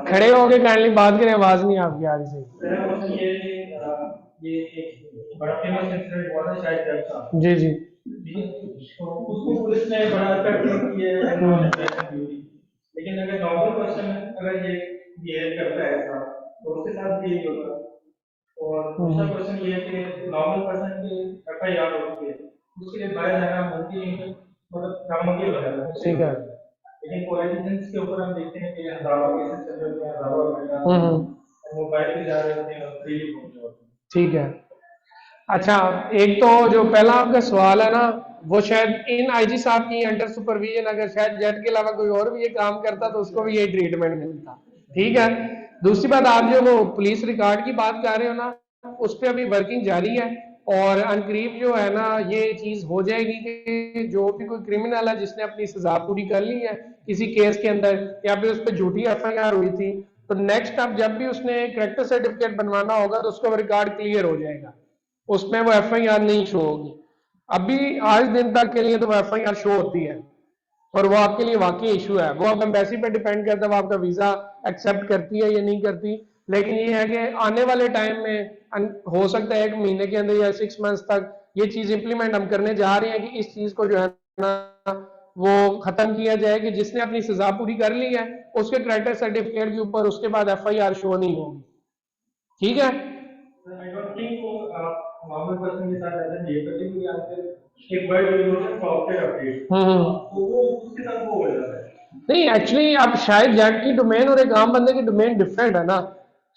खड़े होके काइंडली बात करें, आवाज नहीं आपकी आ रही सही। मेरा क्वेश्चन ये है कि ये एक बड़ा फेमस इंसिडेंट हुआ था शायद जब था। जी जी तो उसको पुलिस ने बड़ा अटैक किया है, लेकिन अगर नॉर्मल पर्सन अगर ये बिहेव करता है ऐसा तो उसके साथ भी यही होगा। और दूसरा क्वेश्चन ये है कि नॉर्मल पर्सन की FIR होती है, उसके लिए बाहर जाना मुमकिन मतलब नामुमकिन हो जाता है। ठीक है। लेकिन पॉलिटिशियंस के ऊपर हम देखते हैं कि हजारों केसेस चल रहे हैं, हजारों मोबाइल पे जा रहे होते हैं और फ्रीली घूम रहे होते हैं। ठीक है। अच्छा, एक तो जो पहला आपका सवाल है ना, वो शायद इन IG साहब की अंडर सुपरविजन अगर शायद जेट के अलावा कोई और भी ये काम करता तो उसको भी ये ट्रीटमेंट मिलता। ठीक है। दूसरी बात, आप जो वो पुलिस रिकॉर्ड की बात कर रहे हो ना, उस पर अभी वर्किंग जारी है और अनकरीब जो है ना ये चीज हो जाएगी कि जो भी कोई क्रिमिनल है जिसने अपनी सजा पूरी कर ली है किसी केस के अंदर या फिर उस पर झूठी FIR हुई थी, तो नेक्स्ट अब जब भी उसने कैरेक्टर सर्टिफिकेट बनवाना होगा तो उसका रिकॉर्ड क्लियर हो जाएगा, उसमें वो FIR नहीं शो होगी। अभी आज दिन तक के लिए तो वो FIR शो होती है और वो आपके लिए वाकई इशू है। वो अब एम्बेसी पे डिपेंड करता है वो आपका वीजा एक्सेप्ट करती है या नहीं करती। लेकिन ये है कि आने वाले टाइम में हो सकता है 1 महीने के अंदर या 6 मंथ्स तक ये चीज इंप्लीमेंट हम करने जा रहे हैं कि इस चीज को जो है ना वो खत्म किया जाए कि जिसने अपनी सजा पूरी कर ली है उसके कैरेक्टर सर्टिफिकेट के ऊपर उसके बाद FIR शो नहीं होगी। ठीक है। आई डोंट थिंक वो नॉर्मल पर्सन के साथ ऐसा नहीं है, क्योंकि आजकल एक वर्ड यूज होता है सॉफ्टवेयर अपडेट, तो वो उसके साथ वो हो जाता है। नहीं, एक्चुअली अब शायद जेट की डोमेन और एक आम बंदे की डोमेन डिफरेंट है ना।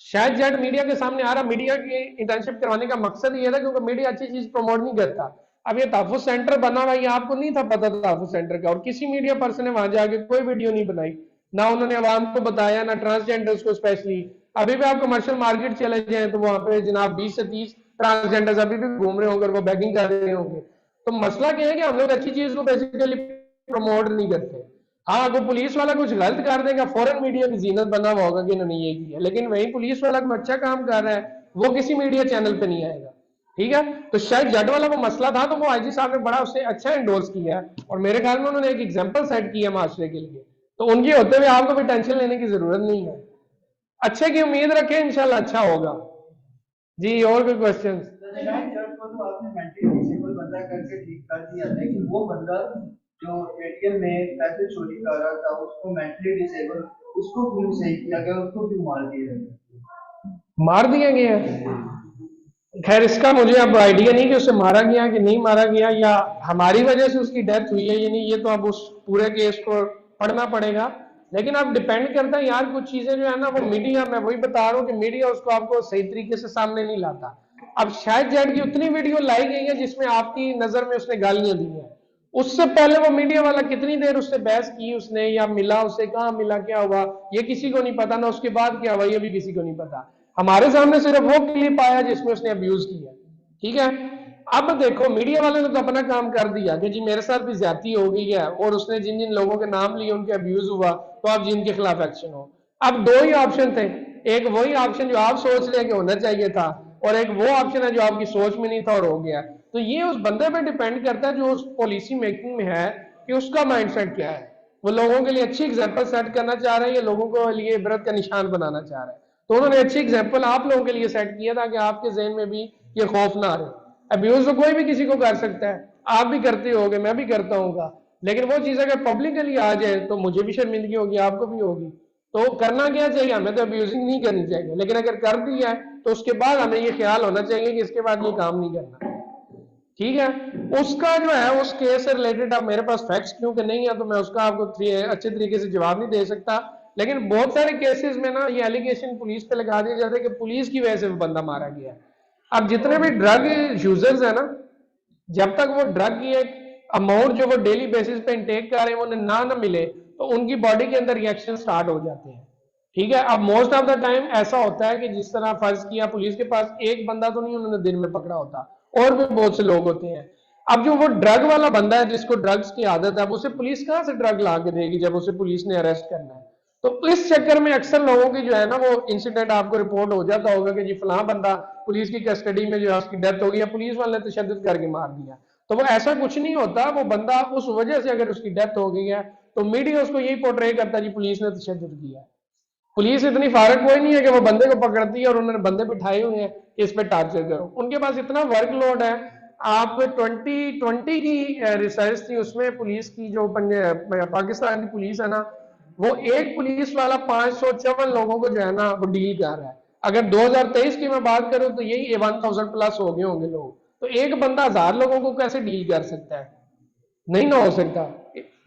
शायद जेट मीडिया के सामने आ रहा, मीडिया की इंटर्नशिप करवाने का मकसद ये था क्योंकि मीडिया अच्छी चीज प्रमोट नहीं करता। अब ये तहफ़्फ़ुज़ सेंटर बना हुआ, ये आपको नहीं था पता तहफ़्फ़ुज़ सेंटर का, और किसी मीडिया पर्सन ने वहां जाके कोई वीडियो नहीं बनाई, ना उन्होंने आवाम को बताया, ना ट्रांसजेंडर्स को स्पेशली। अभी भी आप कमर्शियल मार्केट चले जाएं तो वहां पे जनाब 20 से 30 ट्रांसजेंडर्स अभी भी घूम रहे होंगे और वो बैगिंग कर रहे होंगे। तो मसला क्या है कि हम लोग अच्छी चीज को बेसिकली प्रमोट नहीं करते। हाँ, अगर पुलिस वाला कुछ गलत कर देगा फौरन मीडिया की जीनत बना हुआ होगा कि इन्होंने ये किया, लेकिन वही पुलिस वाला कोई अच्छा काम कर रहा है वो किसी मीडिया चैनल पे नहीं आएगा। ठीक है, तो शायद जट वाला वो मसला था तो वो आईजी साहब ने बड़ा उससे अच्छा एंडोर्स किया है, और मेरे ख्याल में उन्होंने एक एग्जाम्पल सेट किया माशरे के लिए, तो उनके होते हुए आपको भी टेंशन लेने की जरूरत नहीं है। अच्छे की उम्मीद रखें, इंशाल्लाह अच्छा होगा। जी, और कोई क्वेश्चन? तो आपने मेंटली डिसेबल बंदा करके ठीक कर दिया, लेकिन वो बंदा जो एटीएम में पैसे चोरी कर रहा था उसको मेंटली डिसेबल, उसको क्यों सही किया गया, उसको क्यों मार दिया गया? मार दिया गया? खैर इसका मुझे अब आइडिया नहीं कि उसे मारा गया कि नहीं मारा गया, या हमारी वजह से उसकी डेथ हुई है या नहीं, ये तो अब उस पूरे केस को पढ़ना पड़ेगा। लेकिन अब डिपेंड करता है यार, कुछ चीजें जो है ना वो मीडिया, मैं वही बता रहा हूँ कि मीडिया उसको आपको सही तरीके से सामने नहीं लाता। अब शायद जेड की उतनी वीडियो लाई गई है जिसमें आपकी नजर में उसने गालियां दी हैं, उससे पहले वो मीडिया वाला कितनी देर उससे बहस की उसने, या मिला उससे, कहाँ मिला, क्या हुआ, ये किसी को नहीं पता ना, उसके बाद क्या हुआ ये भी किसी को नहीं पता। हमारे सामने सिर्फ वो क्लिप आया जिसमें उसने अब्यूज किया। ठीक है, अब देखो मीडिया वाले ने तो अपना काम कर दिया कि जी मेरे साथ भी ज्यादती हो गई है, और उसने जिन जिन लोगों के नाम लिए उनके अब्यूज हुआ, तो अब जिनके खिलाफ एक्शन हो। अब दो ही ऑप्शन थे, एक वही ऑप्शन जो आप सोच रहे हैं कि होना चाहिए था, और एक वो ऑप्शन है जो आपकी सोच में नहीं था और हो गया। तो ये उस बंदे पे डिपेंड करता है जो उस पॉलिसी मेकिंग में है कि उसका माइंडसेट क्या है। वो लोगों के लिए अच्छी एग्जांपल सेट करना चाह रहे हैं या लोगों के लिए इबरत का निशान बनाना चाह रहे हैं। तो उन्होंने अच्छी एग्जांपल आप लोगों के लिए सेट किया ताकि आपके जहन में भी ये खौफ ना रहे। अब्यूज तो कोई भी किसी को कर सकता है, आप भी करते होगे, मैं भी करता हूँ, लेकिन वो चीज अगर पब्लिकली आ जाए तो मुझे भी शर्मिंदगी होगी, आपको भी होगी। तो करना क्या चाहिए, हमें तो अब्यूजिंग नहीं करनी चाहिए, लेकिन अगर कर दिया है तो उसके बाद हमें ये ख्याल होना चाहिए कि इसके बाद ये काम नहीं करना। ठीक है, उसका जो है उस केस से रिलेटेड अब मेरे पास फैक्ट्स क्योंकि नहीं है तो मैं उसका आपको अच्छे तरीके से जवाब नहीं दे सकता। लेकिन बहुत सारे केसेस में ना ये एलिगेशन पुलिस पे लगा दिया जाता है कि पुलिस की वजह से वो बंदा मारा गया। अब जितने भी ड्रग यूजर्स है ना, जब तक वो ड्रग की एक अमाउंट जो वो डेली बेसिस पे इंटेक कर रहे हैं वो ना मिले तो उनकी बॉडी के अंदर रिएक्शन स्टार्ट हो जाते हैं। ठीक है, अब मोस्ट ऑफ द टाइम ऐसा होता है कि जिस तरह फर्ज किया पुलिस के पास एक बंदा तो नहीं उन्होंने दिन में पकड़ा होता, और भी बहुत से लोग होते हैं। अब जो वो ड्रग वाला बंदा है जिसको ड्रग्स की आदत है, उसे पुलिस कहां से ड्रग ला के देगी जब उसे पुलिस ने अरेस्ट करना है। तो इस चक्कर में अक्सर लोगों की जो है ना वो इंसिडेंट आपको रिपोर्ट हो जाता होगा कि जी फलां बंदा पुलिस की कस्टडी में जो है उसकी डेथ हो गई, पुलिस वाले ने तशद्दुद करके मार दिया। तो वो ऐसा कुछ नहीं होता, वो बंदा उस वजह से अगर उसकी डेथ हो गई है तो मीडिया उसको यही पोर्ट्रे करता है जी पुलिस ने तशद्दुद किया। पुलिस इतनी फारक कोई नहीं है कि वो बंदे को पकड़ती है और उन्होंने बंदे बिठाए हुए हैं इस पे टार्चर करो। उनके पास इतना वर्कलोड है। आप 2020 की रिसर्च थी, उसमें पुलिस की जो पाकिस्तान की पुलिस है ना, वो एक पुलिस वाला 554 लोगों को जो है ना वो डील कर रहा है। अगर 2023 की मैं बात करूं तो यही 1000 प्लस हो गए होंगे लोग। तो एक बंदा 1000 लोगों को कैसे डील कर सकता है? नहीं ना हो सकता।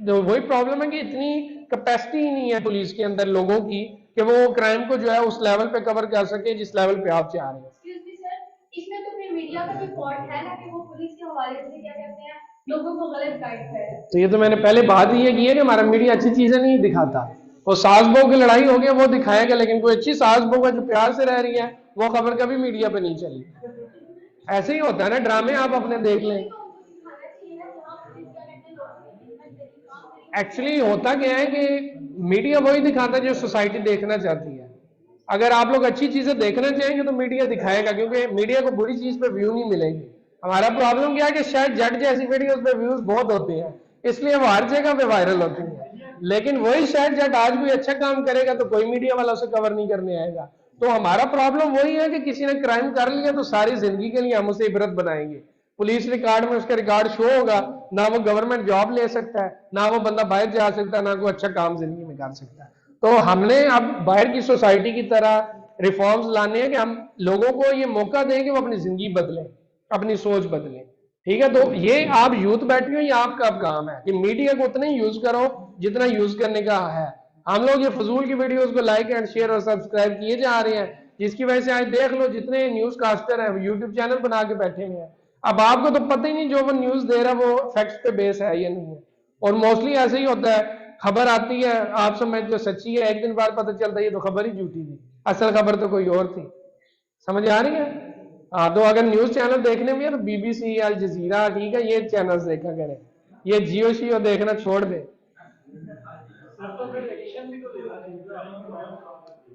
तो वही प्रॉब्लम है कि इतनी कैपेसिटी ही नहीं है पुलिस के अंदर लोगों की कि वो क्राइम को जो है उस लेवल पे कवर कर सके जिस लेवल पे आप चाह रहे हैं। एक्सक्यूज मी सर, इसमें तो फिर मीडिया का भी फॉल्ट है ना कि वो पुलिस के हवाले से क्या कहते हैं लोगों को गलत गाइड कर रहा है। तो ये तो मैंने पहले बात ही ये की है कि हमारा मीडिया अच्छी चीजें नहीं दिखाता। वो सास बहू की लड़ाई हो गई वो दिखाएगा, लेकिन कोई अच्छी सास बहू है जो प्यार से रह रही है वो खबर कभी मीडिया पे नहीं चली। ऐसे ही होता है ना, ड्रामे आप अपने देख लें। एक्चुअली होता क्या है कि मीडिया वही दिखाता है जो सोसाइटी देखना चाहती है। अगर आप लोग अच्छी चीजें देखना चाहेंगे तो मीडिया दिखाएगा, क्योंकि मीडिया को बुरी चीज पे व्यू नहीं मिलेंगे। हमारा प्रॉब्लम क्या है कि शायद जट जैसी वीडियोस पे व्यूज बहुत होते हैं, इसलिए वो हर जगह पे वायरल होती है। लेकिन वही शायद जट आज कोई अच्छा काम करेगा तो कोई मीडिया वाला उसे कवर नहीं करने आएगा। तो हमारा प्रॉब्लम वही है कि किसी ने क्राइम कर लिया तो सारी जिंदगी के लिए हम उसे इबरत बनाएंगे। पुलिस रिकॉर्ड में उसका रिकॉर्ड शो होगा, ना वो गवर्नमेंट जॉब ले सकता है, ना वो बंदा बाहर जा सकता है, ना कोई अच्छा काम जिंदगी में कर सकता है। तो हमने अब बाहर की सोसाइटी की तरह रिफॉर्म्स लाने हैं कि हम लोगों को ये मौका दें कि वो अपनी जिंदगी बदलें, अपनी सोच बदलें। ठीक है, तो ये आप यूथ बैठे हो, ये आपका अब काम है कि मीडिया को उतना ही यूज करो जितना यूज करने का है। हम लोग ये फजूल की वीडियोस को लाइक एंड शेयर और सब्सक्राइब किए जा रहे हैं, जिसकी वजह से आज देख लो जितने न्यूज कास्टर हैं यूट्यूब चैनल बना के बैठे हुए हैं। अब आपको तो पता ही नहीं जो वो न्यूज दे रहा है वो फैक्ट्स पे बेस है या नहीं है। और मोस्टली ऐसे ही होता है, खबर आती है आप समझते हो सच्ची है, एक दिन बाद पता चलता है ये तो खबर ही झूठी थी, असल खबर तो कोई और थी। समझ आ रही है? हाँ, तो अगर न्यूज चैनल देखने भी है तो बीबीसी, अल जजीरा, ठीक है, ये चैनल्स देखा करें, ये जियो शियो देखना छोड़ दे।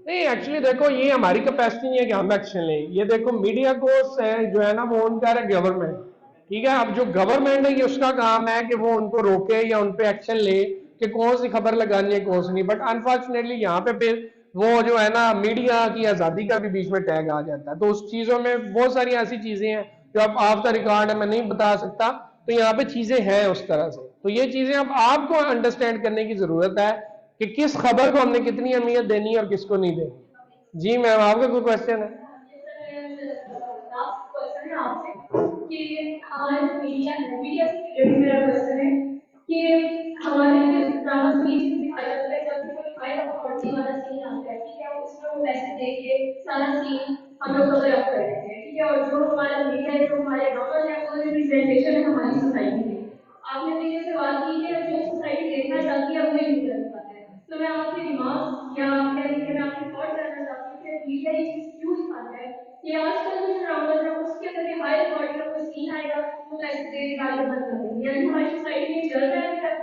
नहीं, एक्चुअली देखो, ये हमारी कैपेसिटी नहीं है कि हम एक्शन लें। ये देखो, मीडिया को जो है ना, वो उनका है गवर्नमेंट, ठीक है। अब जो गवर्नमेंट है, ये उसका काम है कि वो उनको रोके या उन पे एक्शन ले कि कौन सी खबर लगानी है, कौन सी नहीं। बट अनफॉर्चुनेटली यहाँ पे फिर वो जो है ना, मीडिया की आज़ादी का भी बीच में टैग आ जाता है। तो उस चीज़ों में बहुत सारी ऐसी चीज़ें हैं जो अब ऑफ द रिकॉर्ड है, मैं नहीं बता सकता। तो यहाँ पे चीज़ें हैं उस तरह से। तो ये चीज़ें अब आपको अंडरस्टैंड करने की ज़रूरत है कि किस खबर को हमने कितनी अहमियत देनी है और किसको नहीं देनी। जी मैम, आपका कोई क्वेश्चन है? लास्ट क्वेश्चन है आपसे कि हमारे जो मीडिया से रिलेटेड मेरा क्वेश्चन है कि हमारे ड्रामा सीरीज में दिखाया जाता है जब भी कोई फाइल अथॉरिटी वाला सीन आता है, ठीक है, उसमें वो पैसे दे के सारा सीन हम लोग कवर अप कर देते हैं, ठीक है, और जो हमारा मीडिया है, जो हमारे ड्रामा है, वो रिप्रेजेंटेशन है हमारी सोसाइटी की। आपने पीछे से बात की कि जो सोसाइटी देखना चाहती है वो नहीं कर पाते हैं। तो मैं आपके दिमाग या कह लीजिए मैं आपके थॉट जानना चाहती हूँ कि मीडिया ये चीज क्यों दिखाता है कि आजकल जो ड्रामा है उसके अंदर भी हाई रिकॉर्डिंग का कोई सीन आएगा तो पैसे दे के गाली बंद कर देंगे, यानी हमारी सोसाइटी में चल रहा है।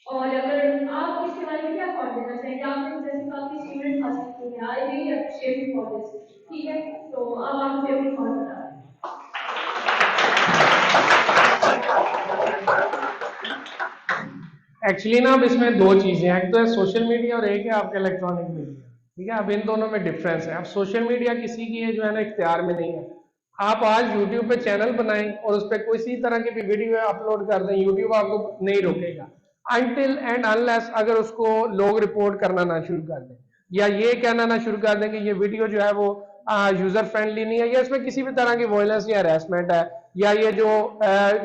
और अगर आप इसके बारे में क्या थॉट देना चाहेंगे? आपने जैसे काफी अचीवमेंट हासिल की है, I really appreciate you for this, ठीक है, तो अब आप मुझे अपनी थॉट बता दें। एक्चुअली ना, अब इसमें दो चीजें हैं, एक तो है सोशल मीडिया और एक है आपका इलेक्ट्रॉनिक मीडिया, ठीक है। अब इन दोनों में डिफरेंस है। अब सोशल मीडिया किसी की है जो है ना इख्तियार में नहीं है। आप आज यूट्यूब पे चैनल बनाएं और उस पर किसी तरह की भी वीडियो अपलोड कर दें, यूट्यूब आपको नहीं रोकेगा अनटिल एंड अनलेस अगर उसको लोग रिपोर्ट करना ना शुरू कर दें या ये कहना ना शुरू कर दें कि ये वीडियो जो है वो यूजर फ्रेंडली नहीं है या इसमें किसी भी तरह की वॉयलेंस या हरासमेंट है या ये जो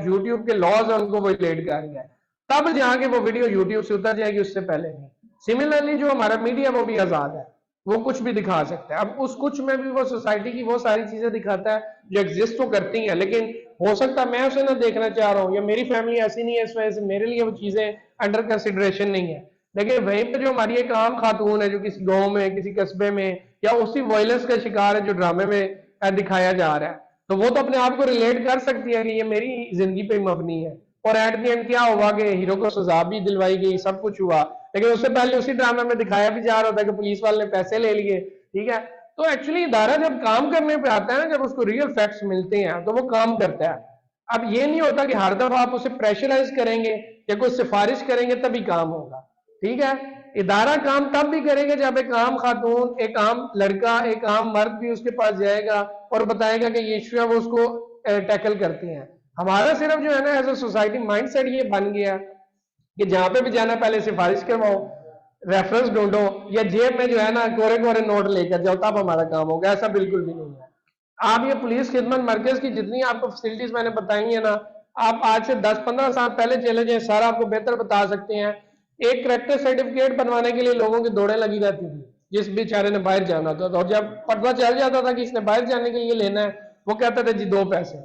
यूट्यूब के लॉज है उनको वायलेट कर रही है, तब जाके वो वीडियो यूट्यूब से उतर जाएगी, उससे पहले नहीं। सिमिलरली जो हमारा मीडिया वो भी आजाद है, वो कुछ भी दिखा सकता है। अब उस कुछ में भी वो सोसाइटी की वो सारी चीजें दिखाता है जो एग्जिस्ट तो करती हैं, लेकिन हो सकता है मैं उसे ना देखना चाह रहा हूँ या मेरी फैमिली ऐसी नहीं है, इस वजह से मेरे लिए वो चीजें अंडर कंसिडरेशन नहीं है। लेकिन वहीं पे जो हमारी एक आम खातून है जो किसी गांव में, किसी कस्बे में या उसी वायलेंस का शिकार है जो ड्रामे में दिखाया जा रहा है, तो वो तो अपने आप को रिलेट कर सकती है कि ये मेरी जिंदगी पे मबनी है। और एट द एंड क्या हुआ कि हीरो को सजा भी दिलवाई गई, सब कुछ हुआ, लेकिन उससे पहले उसी ड्रामा में दिखाया भी जा रहा था कि पुलिस वाले ने पैसे ले लिए, ठीक है। तो एक्चुअली इदारा जब काम करने पे आता है ना, जब उसको रियल फैक्ट्स मिलते हैं तो वो काम करता है। अब ये नहीं होता कि हर दफा आप उसे प्रेशराइज करेंगे या कोई सिफारिश करेंगे तभी काम होगा, ठीक है। इदारा काम तब भी करेगा जब एक आम खातून, एक आम लड़का, एक आम मर्द भी उसके पास जाएगा और बताएगा कि ये इश्यू है, वो उसको टैकल करते हैं। हमारा सिर्फ जो है ना एज ए सोसाइटी माइंडसेट ये बन गया कि जहां पे भी जाना पहले सिफारिश करवाओ, रेफरेंस ढूंढो या जेब में जो है ना कोरे कोरे नोट लेकर जाओ, तब हमारा काम होगा। ऐसा बिल्कुल भी नहीं है। आप ये पुलिस खिदमत मरकज की जितनी आपको फैसिलिटीज मैंने बताई है ना, आप आज से 10-15 साल पहले चले जाएं, सारा आपको बेहतर बता सकते हैं। एक करेक्टर सर्टिफिकेट बनवाने के लिए लोगों की दौड़े लगी रहती थी जिस बेचारे ने बाहर जाना था, और जब पता चल जाता था कि इसने बाहर जाने के लिए लेना है, वो कहता था जी 2 पैसे।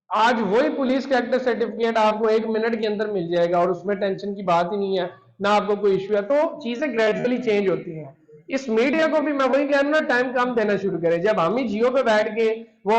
आज वही पुलिस का एक्टर सर्टिफिकेट आपको 1 मिनट के अंदर मिल जाएगा और उसमें टेंशन की बात ही नहीं है, ना आपको कोई इश्यू है। तो चीजें ग्रेजुअली चेंज होती हैं। इस मीडिया को भी मैं वही कह रहा हूँ ना, टाइम कम देना शुरू करें। जब हम ही जियो पे बैठ के वो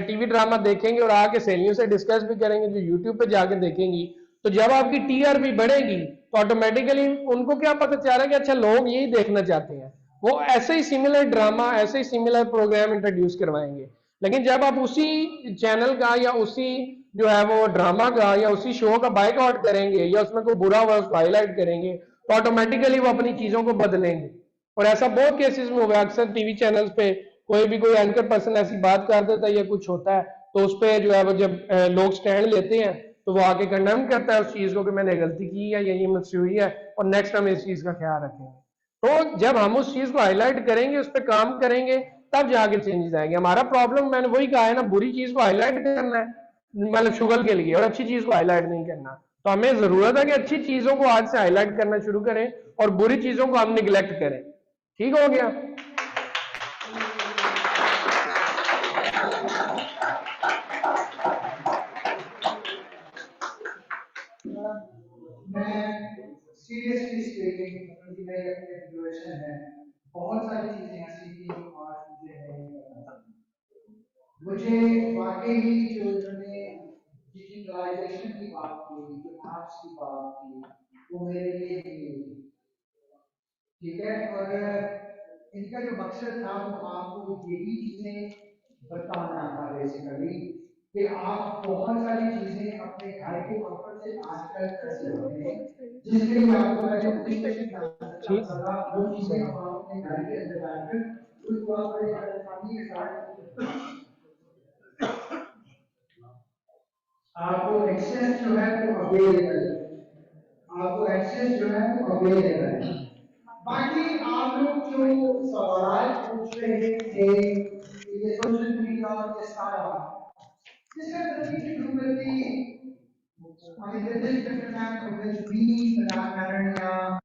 टीवी ड्रामा देखेंगे और आके सहेलियों से डिस्कस भी करेंगे जो यूट्यूब पे जाके देखेंगी, तो जब आपकी टीआरपी बढ़ेगी तो ऑटोमेटिकली उनको क्या पता चल रहा है कि अच्छा लोग यही देखना चाहते हैं, वो ऐसे ही सिमिलर ड्रामा, ऐसे ही सिमिलर प्रोग्राम इंट्रोड्यूस करवाएंगे। लेकिन जब आप उसी चैनल का या उसी जो है वो ड्रामा का या उसी शो का बाइकआउट करेंगे या उसमें कोई बुरा हुआ उसको हाईलाइट करेंगे, तो ऑटोमेटिकली वो अपनी चीजों को बदलेंगे। और ऐसा बहुत केसेस में हुआ, अक्सर टीवी चैनल्स पे कोई भी कोई एंकर पर्सन ऐसी बात कर देता है या कुछ होता है, तो उस पर जो है वो जब लोग स्टैंड लेते हैं तो वो आके कंडेम करता है उस चीज को कि मैंने गलती की है या ये मुझसे हुई है और नेक्स्ट हम इस चीज का ख्याल रखेंगे। तो जब हम उस चीज को हाईलाइट करेंगे, उस पर काम करेंगे, तब जाके चेंजेस आएंगे। हमारा प्रॉब्लम मैंने वही कहा है ना, बुरी चीज को हाईलाइट करना है मतलब शुगर के लिए, और अच्छी चीज को हाईलाइट नहीं करना। तो हमें जरूरत है कि अच्छी चीजों को आज से हाईलाइट करना शुरू करें और बुरी चीजों को हम निगलेक्ट करें। ठीक हो गया? मैं सीरियसली स्पीकिंग मेरी अपनी एजुकेशन है, बहुत सारी चीजें ऐसी थी जो आज मुझे नहीं पता। मुझे मुझे वाकई ही जो इन्होंने डिजिटलाइजेशन की बात की, जो ऐप्स की बात की, वो मेरे लिए ही हुई। ठीक है, और इनका जो मकसद था वो आपको यही चीजें बताना था बेसिकली, कि आप बहुत सारी चीजें अपने घर के कंफर्ट से आजकल कर सकते हैं, जिसके लिए आपको पहले application की आवश्यकता ठीक होगा। वो चीजें हम अपने घर के अंदर जाकर उसको आप बड़े आसानी के साथ आपको एक्सेस जो है वो अवेलेबल है, आपको एक्सेस जो है वो अवेलेबल है। बाकी आप लोग जो सवाल पूछ रहे थे, ये सोशल मीडिया और ये सारा, this has nothing to do with the, I mean, there is different kind of with me, for that matter,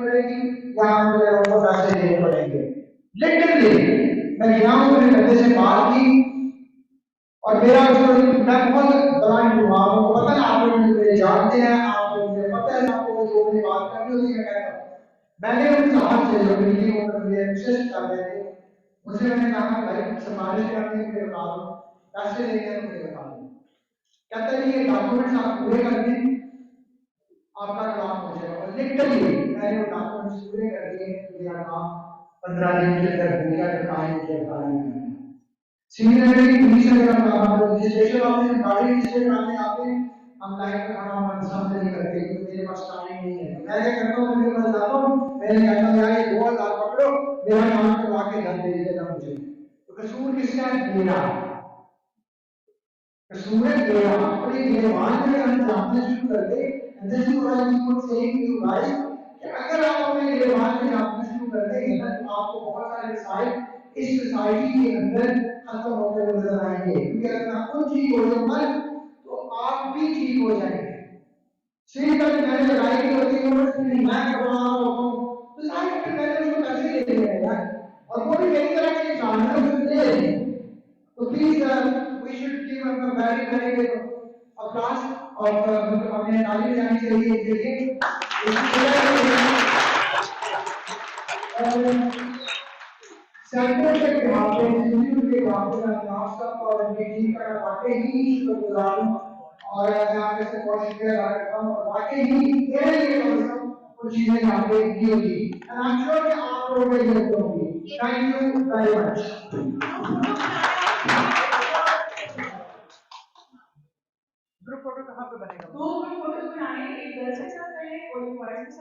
पड़ेगी या मुझे उनको पैसे देने पड़ेंगे। लिटरली मैं गया हूँ, मेरे बंदे से बात की और मेरा उसको, मैं बहुत बड़ा इंतजार हूँ, पता है आप लोग मुझे जानते हैं, आप लोग मुझे पता है, आपको जो मुझे बात करनी होती है कहता हूँ। मैंने उनसे हाथ से जो मीटिंग में मुझे इंटरेस्ट कर रहे थे, मुझे मैंने कहा भाई समाज करने के लिए बता दो, पैसे देंगे तो मुझे बता दो। कहता है ये डॉक्यूमेंट्स आप पूरे कर दें, आपका काम हो जाएगा। और लिटरली मैंने वो डॉक्यूमेंट्स पूरे कर दिए, मेरा काम 15 दिन के अंदर हो गया, जो काम मुझे बताया है। सिमिलरली पुलिस अगर हम रजिस्ट्रेशन ऑफिस में गाड़ी रजिस्टर कराने आते हैं, हम लाइन में खड़ा होकर सामने नहीं करते क्योंकि मेरे पास टाइम नहीं है। मैं क्या करता हूँ, मेरे पास जाता हूँ, मैंने कहता हूँ यार ये 2000 पकड़ो, मेरा काम करवा के घर दे देना मुझे। तो कसूर किसका है? मेरा कसूर है मेरा। अपने गिरवान में हम जानना शुरू कर दे, and this is what I keep saying to you guys, कि अगर आप अपने गिरवान में जानना शुरू कर देंगे ना, तो आपको बहुत सारे मसाइल इस सोसाइटी के अंदर खत्म होते हुए नजर आएंगे। क्योंकि अगर आप खुद ठीक हो जाएंगे तो आप भी ठीक हो जाएंगे। सिर्फ अगर मैंने लड़ाई की होती है और मैं करवा रहा हूँ तो सारे मैंने उसको पैसे दे दिए हैं यार, और वो भी मेरी तरह के जानवर उसको दे रहे हैं। तो please we should give a very very applause और हमें ताली बजानी चाहिए इसके लिए। सेंटर के वहाँ पे, इंस्टीट्यूट के वहाँ पे मैं आप सबका और उनकी टीम का वाकई ही शुक्रगुजार हूँ, और मैं आपके से बहुत शुक्रिया अदा करता हूँ, और वाकई ही मेरे लिए कुछ चीजें यहाँ पे की होगी, एंड आई एम श्योर कि आप लोगों को ये होगी। Thank you very much. Group photo कहाँ पे बनेगा? 2 ग्रुप फोटोज बनाने, एक गर्ल्स के साथ पहले और एक बॉयज के साथ।